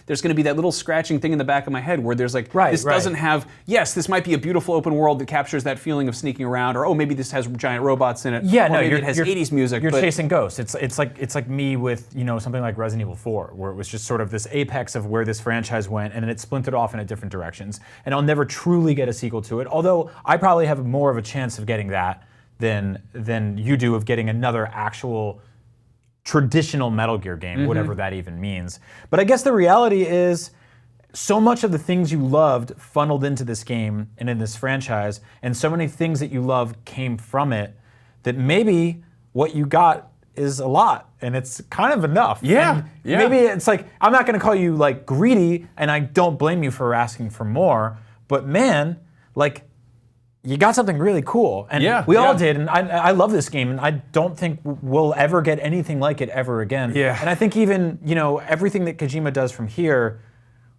there's gonna be that little scratching thing in the back of my head where there's like, doesn't have, yes, this might be a beautiful open world that captures that feeling of sneaking around, or maybe this has giant robots in it. Yeah, or no, maybe it has 80s music. You're chasing ghosts. It's like me with something like Resident Evil 4, where it was just sort of this apex of where this franchise went, and then it splintered off into different directions. And I'll never truly get a sequel to it, although I probably have more of a chance of getting that than you do of getting another actual traditional Metal Gear game, whatever that even means. But I guess the reality is, so much of the things you loved funneled into this game and in this franchise, and so many things that you love came from it, that maybe what you got is a lot, and it's kind of enough. Yeah, and maybe it's like, I'm not gonna call you like greedy, and I don't blame you for asking for more, but man, like, you got something really cool, and we all did, and I love this game, and I don't think we'll ever get anything like it ever again. Yeah. And I think even, everything that Kojima does from here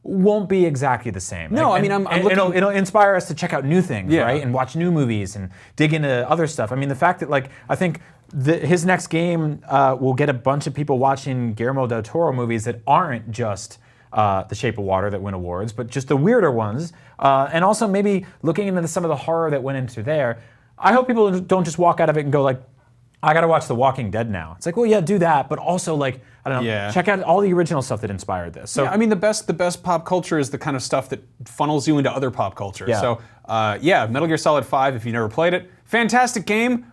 won't be exactly the same. No, like, I mean, I'm looking... It'll inspire us to check out new things, right? And watch new movies and dig into other stuff. I mean, the fact that, like, I think his next game will get a bunch of people watching Guillermo del Toro movies that aren't just The Shape of Water that win awards, but just the weirder ones, and also maybe looking into some of the horror that went into there. I hope people don't just walk out of it and go like, I gotta watch The Walking Dead now. It's like, well, yeah, do that, but also like, I don't know, check out all the original stuff that inspired this. So I mean, the best pop culture is the kind of stuff that funnels you into other pop culture. Yeah. So Metal Gear Solid 5, if you never played it, fantastic game.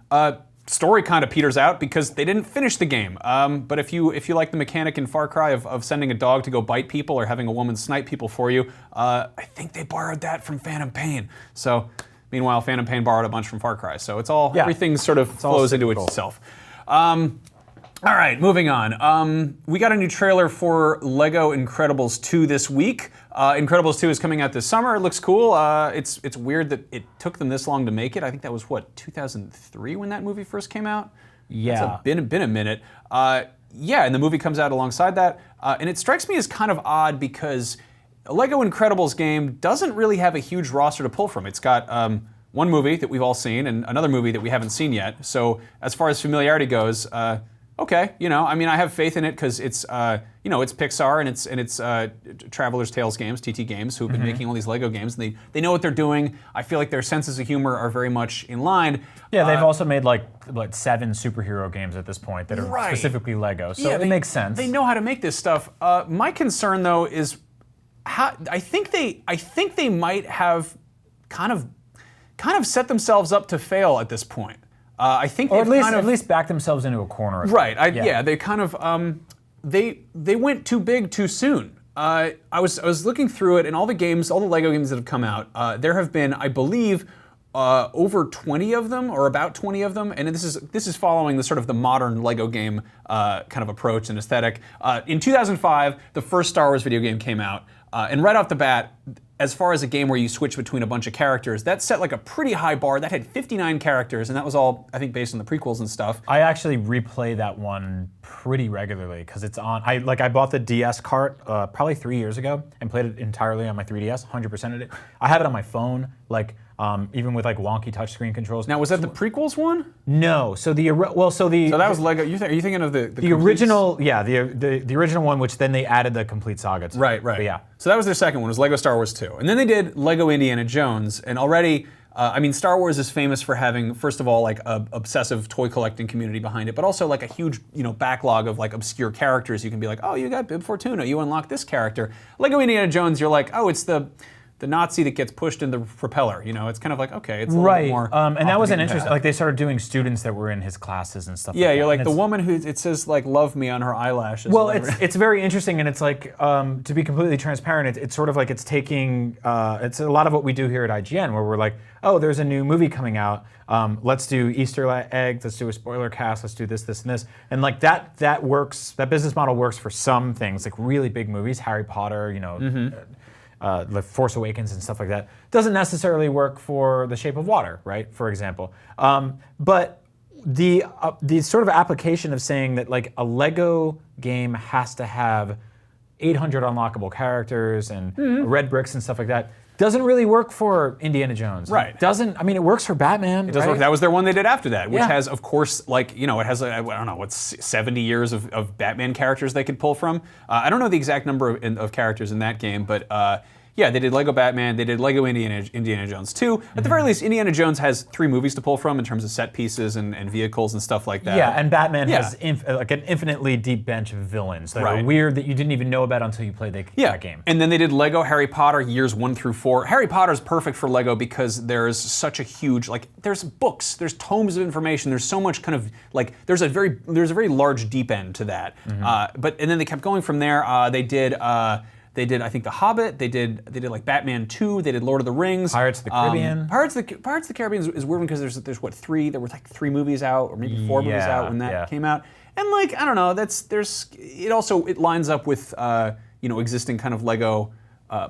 Story kind of peters out because they didn't finish the game. But if you like the mechanic in Far Cry of sending a dog to go bite people or having a woman snipe people for you, I think they borrowed that from Phantom Pain. So. Meanwhile, Phantom Pain borrowed a bunch from Far Cry, so it's all everything sort of flows into itself. All right, moving on. We got a new trailer for Lego Incredibles 2 this week. Incredibles 2 is coming out this summer. It looks cool. It's weird that it took them this long to make it. I think that was what 2003 when that movie first came out. Yeah, it's been a minute. And the movie comes out alongside that, and it strikes me as kind of odd because. A Lego Incredibles game doesn't really have a huge roster to pull from. It's got one movie that we've all seen and another movie that we haven't seen yet. So as far as familiarity goes, okay, I mean, I have faith in it because it's, it's Pixar and it's Traveler's Tales Games, TT Games, who've been making all these Lego games. And they know what they're doing. I feel like their senses of humor are very much in line. Yeah, they've also made like 7 superhero games at this point that are specifically Lego. So it makes sense. They know how to make this stuff. My concern though is. I think they might have kind of set themselves up to fail at this point. I think or at least back themselves into a corner. Right. They kind of they went too big too soon. I was looking through it and all the Lego games that have come out. There have been, I believe, over 20 of them, or about 20 of them, and this is following the sort of the modern Lego game kind of approach and aesthetic. In 2005, the first Star Wars video game came out. And right off the bat, as far as a game where you switch between a bunch of characters, that set like a pretty high bar. That had 59 characters, and that was all, I think, based on the prequels and stuff. I actually replay that one pretty regularly because it's on. I bought the DS cart probably 3 years ago and played it entirely on my 3DS, 100% of it. I have it on my phone, even with like wonky touchscreen controls. Now, was that the prequels one? No. So that was Lego. Are you thinking of the original? Yeah, the original one, which then they added the complete saga to. Right. But yeah. So that was their second one. Was Lego Star Wars 2, and then they did Lego Indiana Jones, and already. I mean, Star Wars is famous for having, first of all, like a obsessive toy collecting community behind it, but also like a huge, backlog of like obscure characters. You can be like, oh, you got Bib Fortuna, you unlock this character. Lego Indiana Jones, you're like, oh, it's the Nazi that gets pushed in the propeller. It's kind of like, okay, it's a little bit more. And that was an interesting. Like they started doing students that were in his classes and stuff. Yeah, like you're that. like the woman who it says like "love me" on her eyelashes. Well, it's very interesting, and it's like to be completely transparent, it's sort of like it's taking. It's a lot of what we do here at IGN, where we're like, oh, there's a new movie coming out. Let's do Easter eggs. Let's do a spoiler cast. Let's do this, this, and this. And like that works. That business model works for some things, like really big movies, Harry Potter. The Force Awakens and stuff like that. Doesn't necessarily work for The Shape of Water, right? For example. But the sort of application of saying that like a Lego game has to have 800 unlockable characters and red bricks and stuff like that doesn't really work for Indiana Jones. Right. It works for Batman. It does work. That was their one they did after that, which has, of course, it has, I don't know, 70 years of Batman characters they could pull from. I don't know the exact number of characters in that game, but they did Lego Batman, they did Lego Indiana Jones 2. At the very least, Indiana Jones has 3 movies to pull from in terms of set pieces and vehicles and stuff like that. Yeah, and Batman has an infinitely deep bench of villains that are weird that you didn't even know about until you played that game. And then they did Lego Harry Potter years 1 through 4. Harry Potter's perfect for Lego because there's such a huge, there's books, there's tomes of information, there's so much kind of, there's a very large deep end to that. And then they kept going from there. They did, I think, The Hobbit. They did like Batman 2. They did Lord of the Rings. Pirates of the Caribbean. Pirates of the Caribbean is weird because there's what 3? There were like 3 movies out, or maybe 4 movies out when that came out. And I don't know. It lines up with existing kind of Lego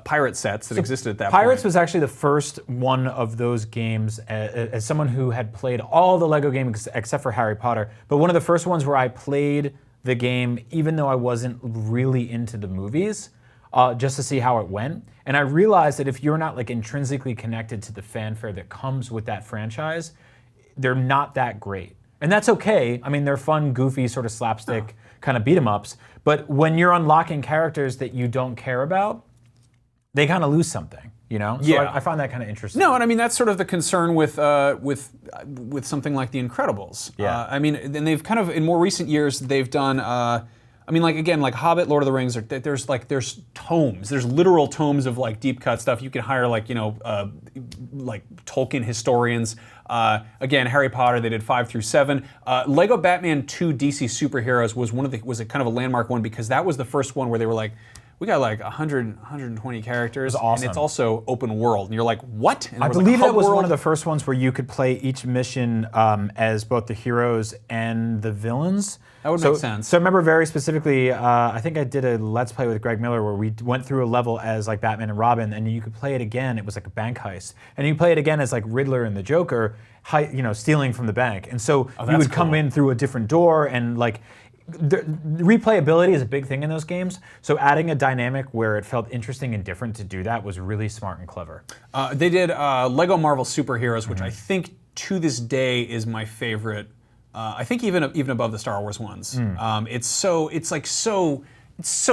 pirate sets that existed at that point. Pirates was actually the first one of those games, as someone who had played all the Lego games except for Harry Potter, but one of the first ones where I played the game even though I wasn't really into the movies. Just to see how it went. And I realized that if you're not intrinsically connected to the fanfare that comes with that franchise, they're not that great. And that's okay. I mean, they're fun, goofy, sort of slapstick kind of beat 'em ups. But when you're unlocking characters that you don't care about, they kind of lose something. You know, so Yeah. I find that kind of interesting. No, and I mean that's sort of the concern with something like The Incredibles. Yeah. I mean, and they've kind of in more recent years they've done. I mean, like again, like Hobbit, Lord of the Rings. There's tomes. There's literal tomes of like deep cut stuff. You can hire like like Tolkien historians. Again, Harry Potter. They did 5 through 7. Lego Batman 2 DC Superheroes was a kind of a landmark one because that was the first one where they were like, we got like 120 characters, awesome. and it's also open world. And you're like, what? And I there was, believe like, a that was hub one world. of the first ones where you could play each mission as both the heroes and the villains. That would make sense. So I remember very specifically, I think I did a Let's Play with Greg Miller where we went through a level as like Batman and Robin, and you could play it again. It was like a bank heist, and you play it again as like Riddler and the Joker, stealing from the bank. And so you that's would come cool. in through a different door, and like the replayability is a big thing in those games. So adding a dynamic where it felt interesting and different to do that was really smart and clever. They did Lego Marvel Superheroes, which I think to this day is my favorite. I think even above the Star Wars ones. It's so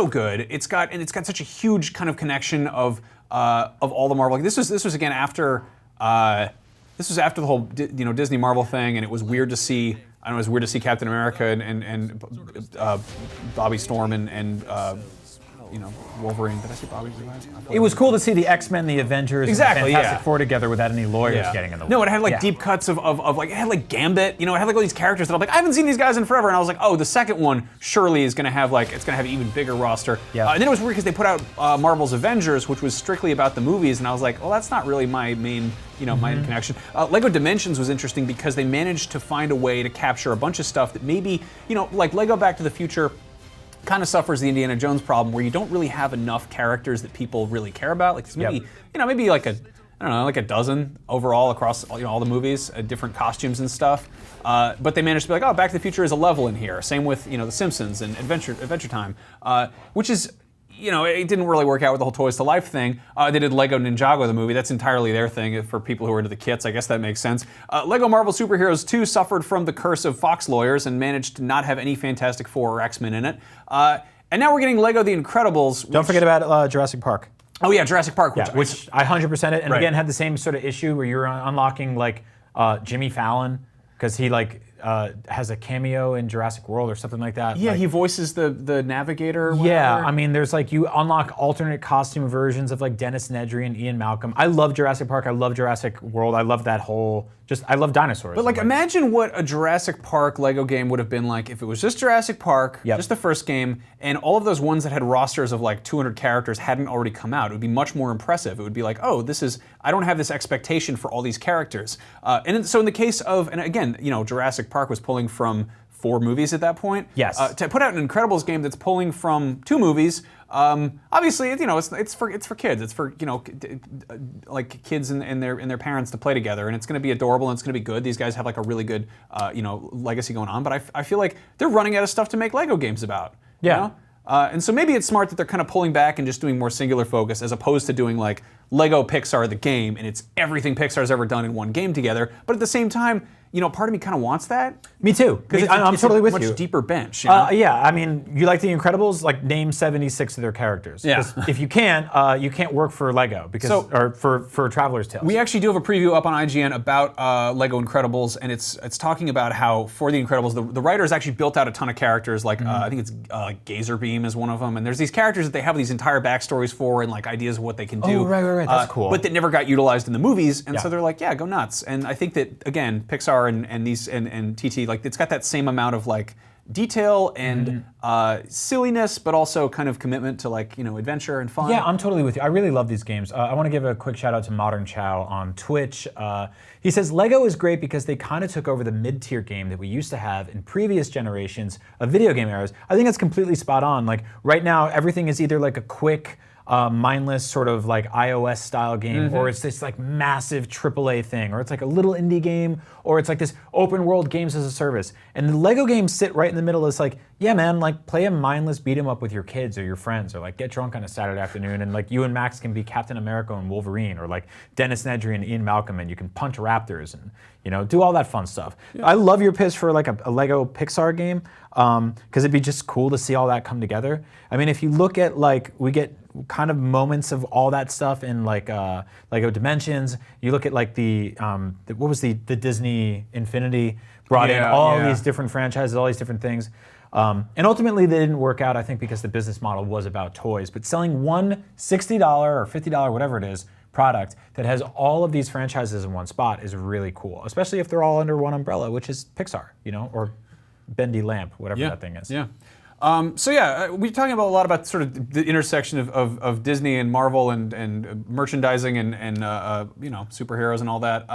good. It's got such a huge kind of connection of all the Marvel. Like, this was again after this was after the whole Disney Marvel thing, and it was weird to see. I don't know, it was weird to see Captain America and Bobby Storm and Wolverine. Did I say Bobby? It was cool to see the X-Men, the Avengers, Exactly, and the Fantastic yeah. Four together without any lawyers getting in the way. No, it had like Yeah. deep cuts of like, it had like Gambit, it had like all these characters that I'm like, I haven't seen these guys in forever, and I was like, oh, the second one surely is gonna have like, it's gonna have an even bigger roster. Yeah. And then it was weird because they put out Marvel's Avengers, which was strictly about the movies, and I was like, well, that's not really my main, main connection. Lego Dimensions was interesting because they managed to find a way to capture a bunch of stuff that maybe, like Lego Back to the Future kind of suffers the Indiana Jones problem where you don't really have enough characters that people really care about. Like maybe, maybe like a dozen overall across all the movies, different costumes and stuff. But they managed to be like, oh, Back to the Future is a level in here. Same with The Simpsons and Adventure Time, which is. It didn't really work out with the whole Toys to Life thing. They did Lego Ninjago, the movie. That's entirely their thing for people who are into the kits. I guess that makes sense. Lego Marvel Superheroes 2 suffered from the curse of Fox lawyers and managed to not have any Fantastic Four or X-Men in it. And now we're getting Lego The Incredibles. Don't forget about Jurassic Park. Oh yeah, Jurassic Park. Which I 100% it, and Right. again had the same sort of issue where you're unlocking like Jimmy Fallon because he has a cameo in Jurassic World or something like that. Yeah, like, he voices the navigator. Or yeah, whatever. I mean, there's like you unlock alternate costume versions of like Dennis Nedry and Ian Malcolm. I love Jurassic Park. I love Jurassic World. I love that whole. I love dinosaurs. But like, imagine what a Jurassic Park Lego game would have been like if it was just Jurassic Park, just the first game, and all of those ones that had rosters of like 200 characters hadn't already come out. It would be much more impressive. It would be like, oh, I don't have this expectation for all these characters. So in the case of, and again, Jurassic Park was pulling from 4 movies at that point. Yes. To put out an Incredibles game that's pulling from 2 movies, obviously, it's for kids. It's for like kids and their parents to play together, and it's going to be adorable and it's going to be good. These guys have like a really good legacy going on. But I feel like they're running out of stuff to make Lego games about. Yeah. And so maybe it's smart that they're kind of pulling back and just doing more singular focus as opposed to doing like Lego Pixar the game and it's everything Pixar's ever done in one game together. But at the same time, part of me kind of wants that. Me too. Because I'm totally with much you. deeper bench. Yeah, I mean, you like The Incredibles? Like, name 76 of their characters. Yeah. 'Cause if you can't work for Lego or for Traveler's Tales. We actually do have a preview up on IGN about Lego Incredibles, and it's talking about how for The Incredibles, the writers actually built out a ton of characters. Like I think it's Gazer Beam is one of them, and there's these characters that they have these entire backstories for and like ideas of what they can do. Oh, right. That's cool. But that never got utilized in the movies, and so they're like, yeah, go nuts. And I think that again, Pixar and TT, like it's got that same amount of like detail and silliness, but also kind of commitment to like adventure and fun. Yeah, I'm totally with you. I really love these games. I want to give a quick shout out to Modern Chow on Twitch. He says, Lego is great because they kind of took over the mid-tier game that we used to have in previous generations of video game eras. I think that's completely spot on. Like right now, everything is either like a quick, mindless sort of like iOS style game, or it's this like massive AAA thing, or it's like a little indie game, or it's like this open world games as a service. And the Lego games sit right in the middle. It's like, yeah, man, like play a mindless beat 'em up with your kids or your friends, or like get drunk on a Saturday afternoon, and like you and Max can be Captain America and Wolverine, or like Dennis Nedry and Ian Malcolm, and you can punch raptors and do all that fun stuff. I love your pitch for like a Lego Pixar game, because it'd be just cool to see all that come together. I mean, if you look at like we get kind of moments of all that stuff in like Lego Dimensions. You look at like what was the Disney Infinity brought in all these different franchises, all these different things. And ultimately they didn't work out, I think, because the business model was about toys. But selling one $60 or $50, whatever it is, product that has all of these franchises in one spot is really cool, especially if they're all under one umbrella, which is Pixar, or Bendy Lamp, whatever that thing is. Yeah. We're talking about a lot about sort of the intersection of Disney and Marvel and merchandising and superheroes and all that.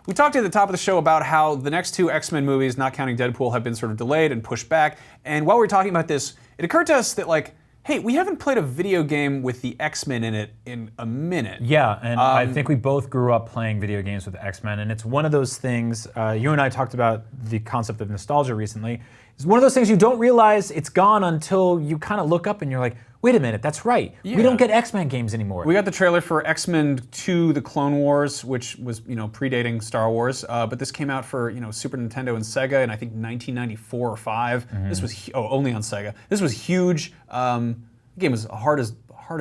We talked at the top of the show about how the next two X-Men movies, not counting Deadpool, have been sort of delayed and pushed back. And while we were talking about this, it occurred to us that hey, we haven't played a video game with the X-Men in it in a minute. Yeah, and I think we both grew up playing video games with the X-Men, and it's one of those things, you and I talked about the concept of nostalgia recently. It's one of those things you don't realize it's gone until you kind of look up and you're like, wait a minute, that's right. Yeah. We don't get X-Men games anymore. We got the trailer for X-Men 2: The Clone Wars, which was predating Star Wars, but this came out for Super Nintendo and Sega in I think 1994 or 5. Mm-hmm. This was only on Sega. This was huge. The game was hard as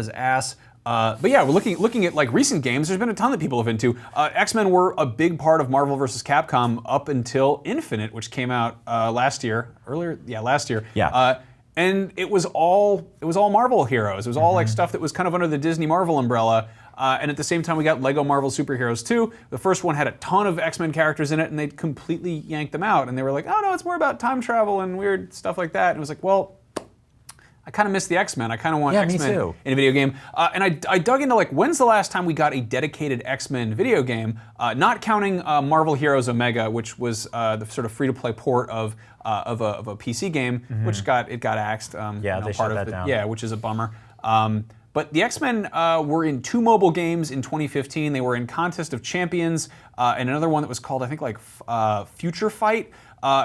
ass. But yeah, we're looking at recent games. There's been a ton that people have into. X-Men were a big part of Marvel vs. Capcom up until Infinite, which came out last year. Last year. Yeah. And it was all Marvel heroes. It was all stuff that was kind of under the Disney Marvel umbrella. And at the same time, we got Lego Marvel Superheroes 2. The first one had a ton of X-Men characters in it, and they completely yanked them out. And they were like, oh no, it's more about time travel and weird stuff like that. And it was like, well, I kind of miss the X-Men. I kind of want X-Men in a video game. And I dug into when's the last time we got a dedicated X-Men video game, not counting Marvel Heroes Omega, which was the sort of free-to-play port of a PC game, which got axed. They shut that down. Yeah, which is a bummer. But the X-Men were in 2 mobile games in 2015. They were in Contest of Champions and another one that was called, I think, Future Fight.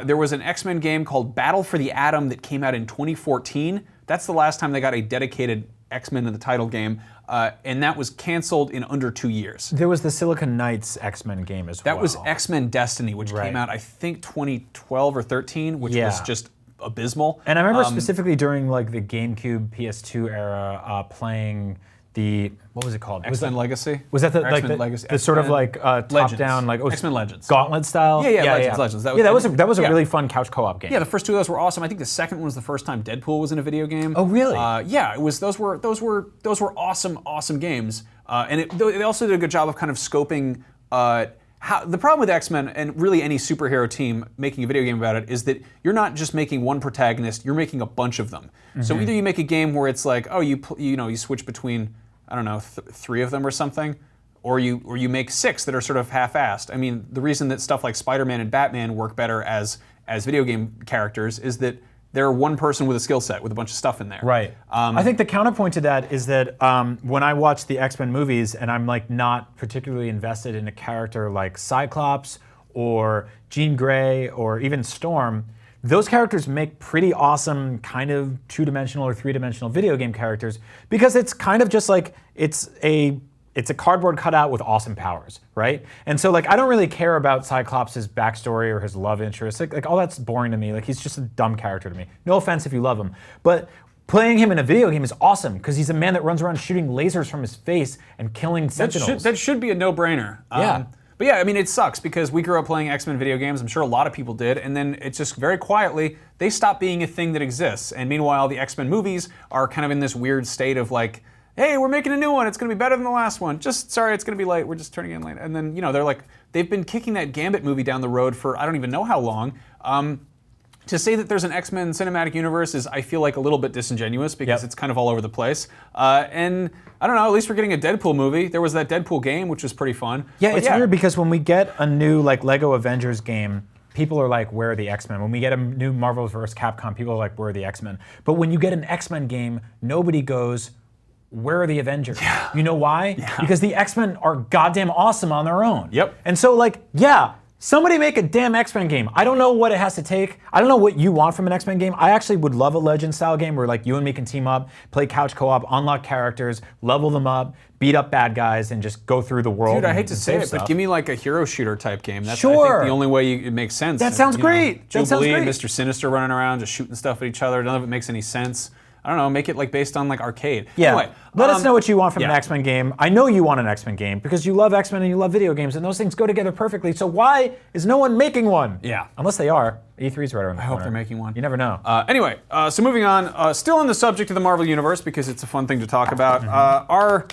There was an X-Men game called Battle for the Atom that came out in 2014. That's the last time they got a dedicated X-Men in the title game, and that was canceled in under 2 years. There was the Silicon Knights X-Men game as well. That was X-Men Destiny, which came out, I think, 2012 or 13, which was just abysmal. And I remember specifically during the GameCube, PS2 era, playing the, what was it called? X-Men Legacy? Was that the Legacy? The sort of top-down X-Men Legends. Gauntlet style? Legends. That was a really fun couch co-op game. Yeah, the first 2 of those were awesome. I think the second one was the first time Deadpool was in a video game. Oh, really? Yeah, it was. Those were awesome games. And they also did a good job of kind of scoping the problem with X-Men and really any superhero team making a video game about it is that you're not just making one protagonist, you're making a bunch of them. So either you make a game where it's you switch between, I don't know, 3 of them or something, or you make 6 that are sort of half-assed. I mean, the reason that stuff like Spider-Man and Batman work better as video game characters is that they're one person with a skill set with a bunch of stuff in there. Right. I think the counterpoint to that is that when I watch the X-Men movies and I'm not particularly invested in a character like Cyclops or Jean Grey or even Storm, those characters make pretty awesome kind of 2-dimensional or 3-dimensional video game characters because it's kind of just it's a cardboard cutout with awesome powers, right? And so I don't really care about Cyclops' backstory or his love interest. All that's boring to me. He's just a dumb character to me. No offense if you love him. But playing him in a video game is awesome because he's a man that runs around shooting lasers from his face and killing Sentinels. That should be a no-brainer. Yeah. But yeah, I mean, it sucks because we grew up playing X-Men video games. I'm sure a lot of people did. And then it's just very quietly, they stopped being a thing that exists. And meanwhile, the X-Men movies are kind of in this weird state of hey, we're making a new one. It's going to be better than the last one. Sorry, it's going to be late. We're just turning in late. And then, they've been kicking that Gambit movie down the road for I don't even know how long. To say that there's an X-Men cinematic universe is, I feel a little bit disingenuous because it's kind of all over the place. And I don't know, at least we're getting a Deadpool movie. There was that Deadpool game, which was pretty fun. Yeah, it's weird because when we get a new Lego Avengers game, people are like, where are the X-Men? When we get a new Marvel vs. Capcom, people are like, where are the X-Men? But when you get an X-Men game, nobody goes, where are the Avengers? Yeah. You know why? Yeah. Because the X-Men are goddamn awesome on their own. Yep. And so somebody make a damn X-Men game. I don't know what it has to take. I don't know what you want from an X-Men game. I actually would love a Legend-style game where you and me can team up, play couch co-op, unlock characters, level them up, beat up bad guys, and just go through the world. Dude, I hate to say it, stuff. but give me a hero shooter type game. That's sure. I think the only way it makes sense. That sounds great. Jubilee and Mr. Sinister running around just shooting stuff at each other. None of it makes any sense. I don't know, make it like based on like arcade. Yeah. Anyway, Let us know what you want from an yeah. X-Men game. I know you want an X-Men game because you love X-Men and you love video games, and those things go together perfectly. So why is no one making one? Yeah. Unless they are. E3's right around the corner. I hope they're making one. You never know. Anyway, so moving on, still on the subject of the Marvel Universe because it's a fun thing to talk about. Our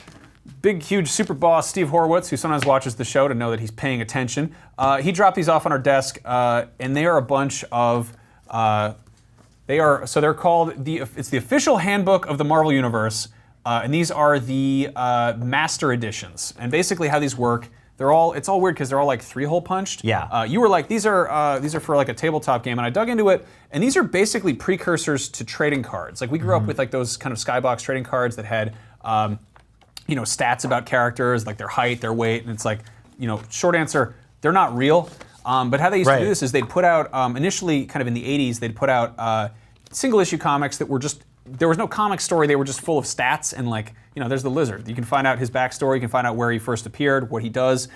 big, huge super boss, Steve Horowitz, who sometimes watches the show to know that he's paying attention, he dropped these off on our desk, and they are a bunch of. They're called it's the official handbook of the Marvel Universe, and these are the master editions. And basically, how these work, it's all weird because they're all like 3-hole punched. Yeah. You were like, these are for like a tabletop game, and I dug into it, and these are basically precursors to trading cards. Like we grew up with like those kind of skybox trading cards that had, stats about characters, like their height, their weight, and it's like, short answer, they're not real. But how they used to do this is they'd put out, initially kind of in the 80s, they'd put out single issue comics that were just, there was no comic story, they were just full of stats and like, there's the lizard. You can find out his backstory, you can find out where he first appeared, what he does,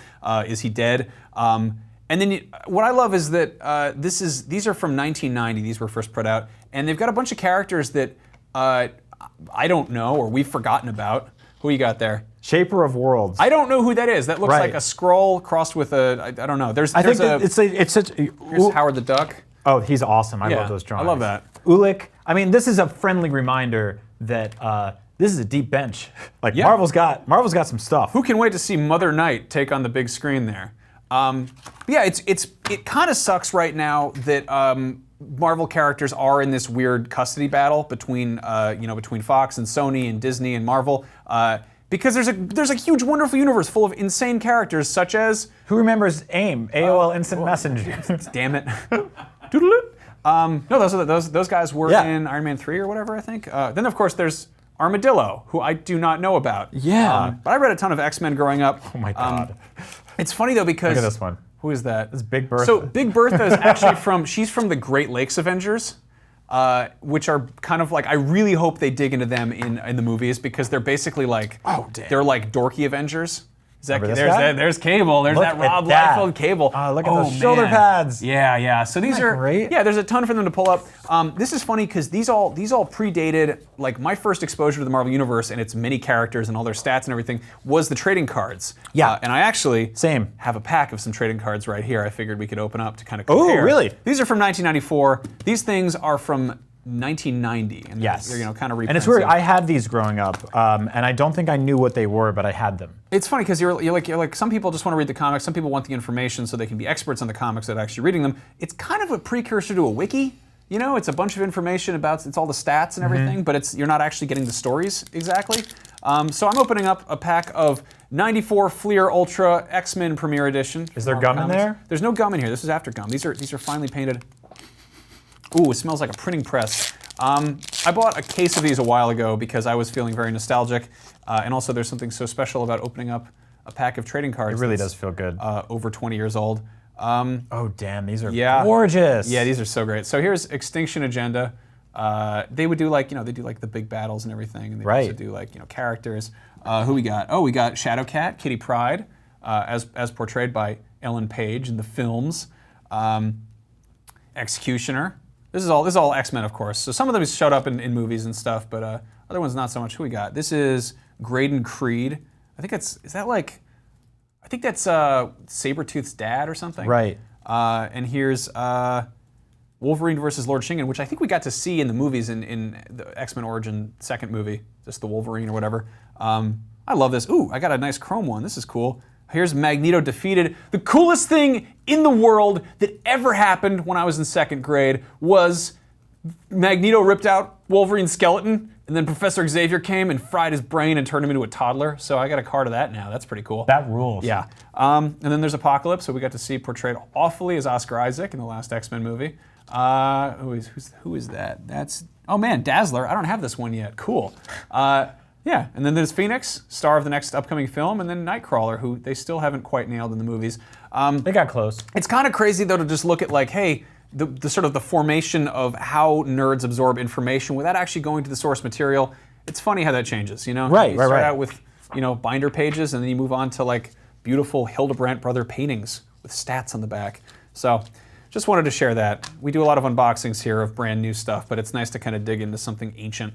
is he dead? And then what I love is that these are from 1990, these were first put out, and they've got a bunch of characters that I don't know or we've forgotten about. Who you got there? Shaper of Worlds. I don't know who that is. That looks like a scroll crossed with I don't know. Here's Howard the Duck. Oh, he's awesome. I love those drawings. I love that. Ulick. I mean, this is a friendly reminder that this is a deep bench. Like Marvel's got some stuff. Who can wait to see Mother Night take on the big screen there? It kind of sucks right now that Marvel characters are in this weird custody battle between Fox and Sony and Disney and Marvel. Because there's a huge, wonderful universe full of insane characters such as... Who remembers AIM, AOL Instant Messenger? Damn it. No, those guys were in Iron Man 3 or whatever, I think. Then, of course, there's Armadillo, who I do not know about. Yeah. But I read a ton of X-Men growing up. Oh my God. It's funny, though, because... Look at this one. Who is that? It's Big Bertha. So Big Bertha is actually she's from the Great Lakes Avengers. Which are kind of like, I really hope they dig into them in the movies because they're basically like, they're like dorky Avengers. There's Cable. There's that Rob Liefeld Cable. Look at those shoulder pads. Yeah. So these are great? Yeah, there's a ton for them to pull up. This is funny because these all predated like my first exposure to the Marvel Universe and its many characters and all their stats and everything was the trading cards. Yeah. And I actually have a pack of some trading cards right here. I figured we could open up to kind of compare. Oh, really? These are from 1994. These things are from 1990, and yes, they're kind of reprints. And it's weird. I had these growing up, and I don't think I knew what they were, but I had them. It's funny because you're like some people just want to read the comics, some people want the information so they can be experts on the comics without actually reading them. It's kind of a precursor to a wiki. It's a bunch of information about it's all the stats and everything, but you're not actually getting the stories exactly. So I'm opening up a pack of 94 Fleer Ultra X-Men Premier Edition. Is there gum in there? There's no gum in here. This is after gum. These are finely painted. Ooh, it smells like a printing press. I bought a case of these a while ago because I was feeling very nostalgic, and also there's something so special about opening up a pack of trading cards. It really does feel good. Over 20 years old. Oh damn, these are gorgeous. Yeah, these are so great. So here's Extinction Agenda. They would do like they do like the big battles and everything, and they also do like characters. Who we got? Oh, we got Shadowcat, Kitty Pryde, as portrayed by Ellen Page in the films. Executioner. This is all X-Men, of course. So some of them showed up in movies and stuff, but other ones not so much. Who we got? This is Graydon Creed. I think that's Sabretooth's dad or something. Right. And here's Wolverine versus Lord Shingen, which I think we got to see in the movies in the X-Men Origin second movie, just the Wolverine or whatever. I love this. Ooh, I got a nice chrome one. This is cool. Here's Magneto defeated. The coolest thing in the world that ever happened when I was in second grade was Magneto ripped out Wolverine's skeleton, and then Professor Xavier came and fried his brain and turned him into a toddler. So I got a card of that now. That's pretty cool. That rules. Yeah. And then there's Apocalypse, so we got to see portrayed awfully as Oscar Isaac in the last X-Men movie. Who is that? That's, oh man, Dazzler. I don't have this one yet. Cool. Yeah, and then there's Phoenix, star of the next upcoming film, and then Nightcrawler, who they still haven't quite nailed in the movies. They got close. It's kind of crazy, though, to just look at, like, hey, the sort of the formation of how nerds absorb information without actually going to the source material. It's funny how that changes, Right, you start out with, binder pages, and then you move on to, like, beautiful Hildebrandt brother paintings with stats on the back. So just wanted to share that. We do a lot of unboxings here of brand new stuff, but it's nice to kind of dig into something ancient.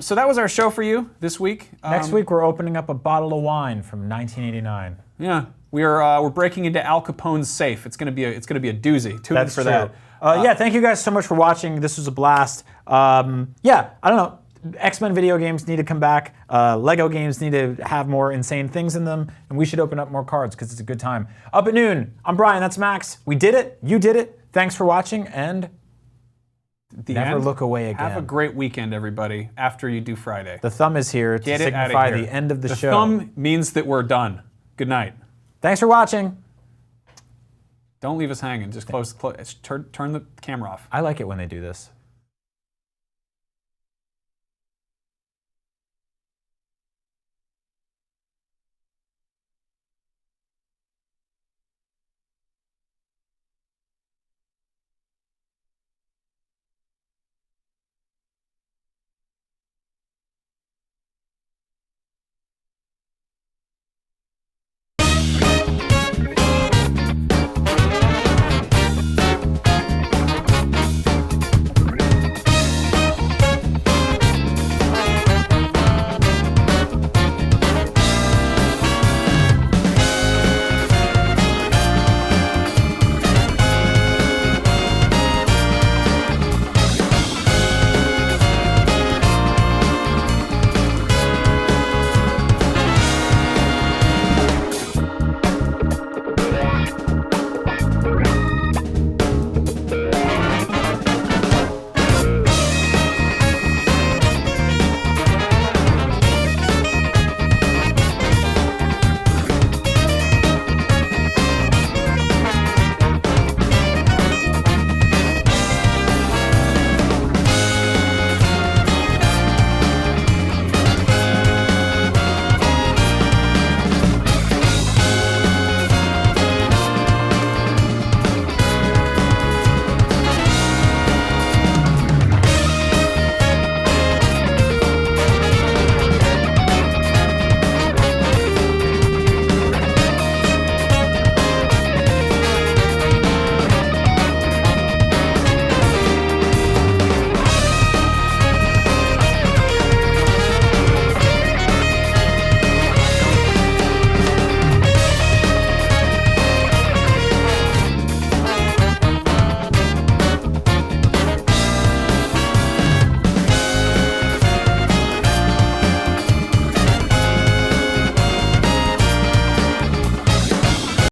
So that was our show for you this week. Next week we're opening up a bottle of wine from 1989. Yeah, we're breaking into Al Capone's safe. It's gonna be a doozy. Tune in for that. Yeah, thank you guys so much for watching. This was a blast. Yeah, I don't know. X-Men video games need to come back. Lego games need to have more insane things in them, and we should open up more cards because it's a good time. Up at noon, I'm Brian, that's Max. We did it, you did it. Thanks for watching, and never look away again. Have a great weekend, everybody, after you do Friday. The thumb is here to signify the end of the show. The thumb means that we're done. Good night. Thanks for watching. Don't leave us hanging. Just turn the camera off. I like it when they do this.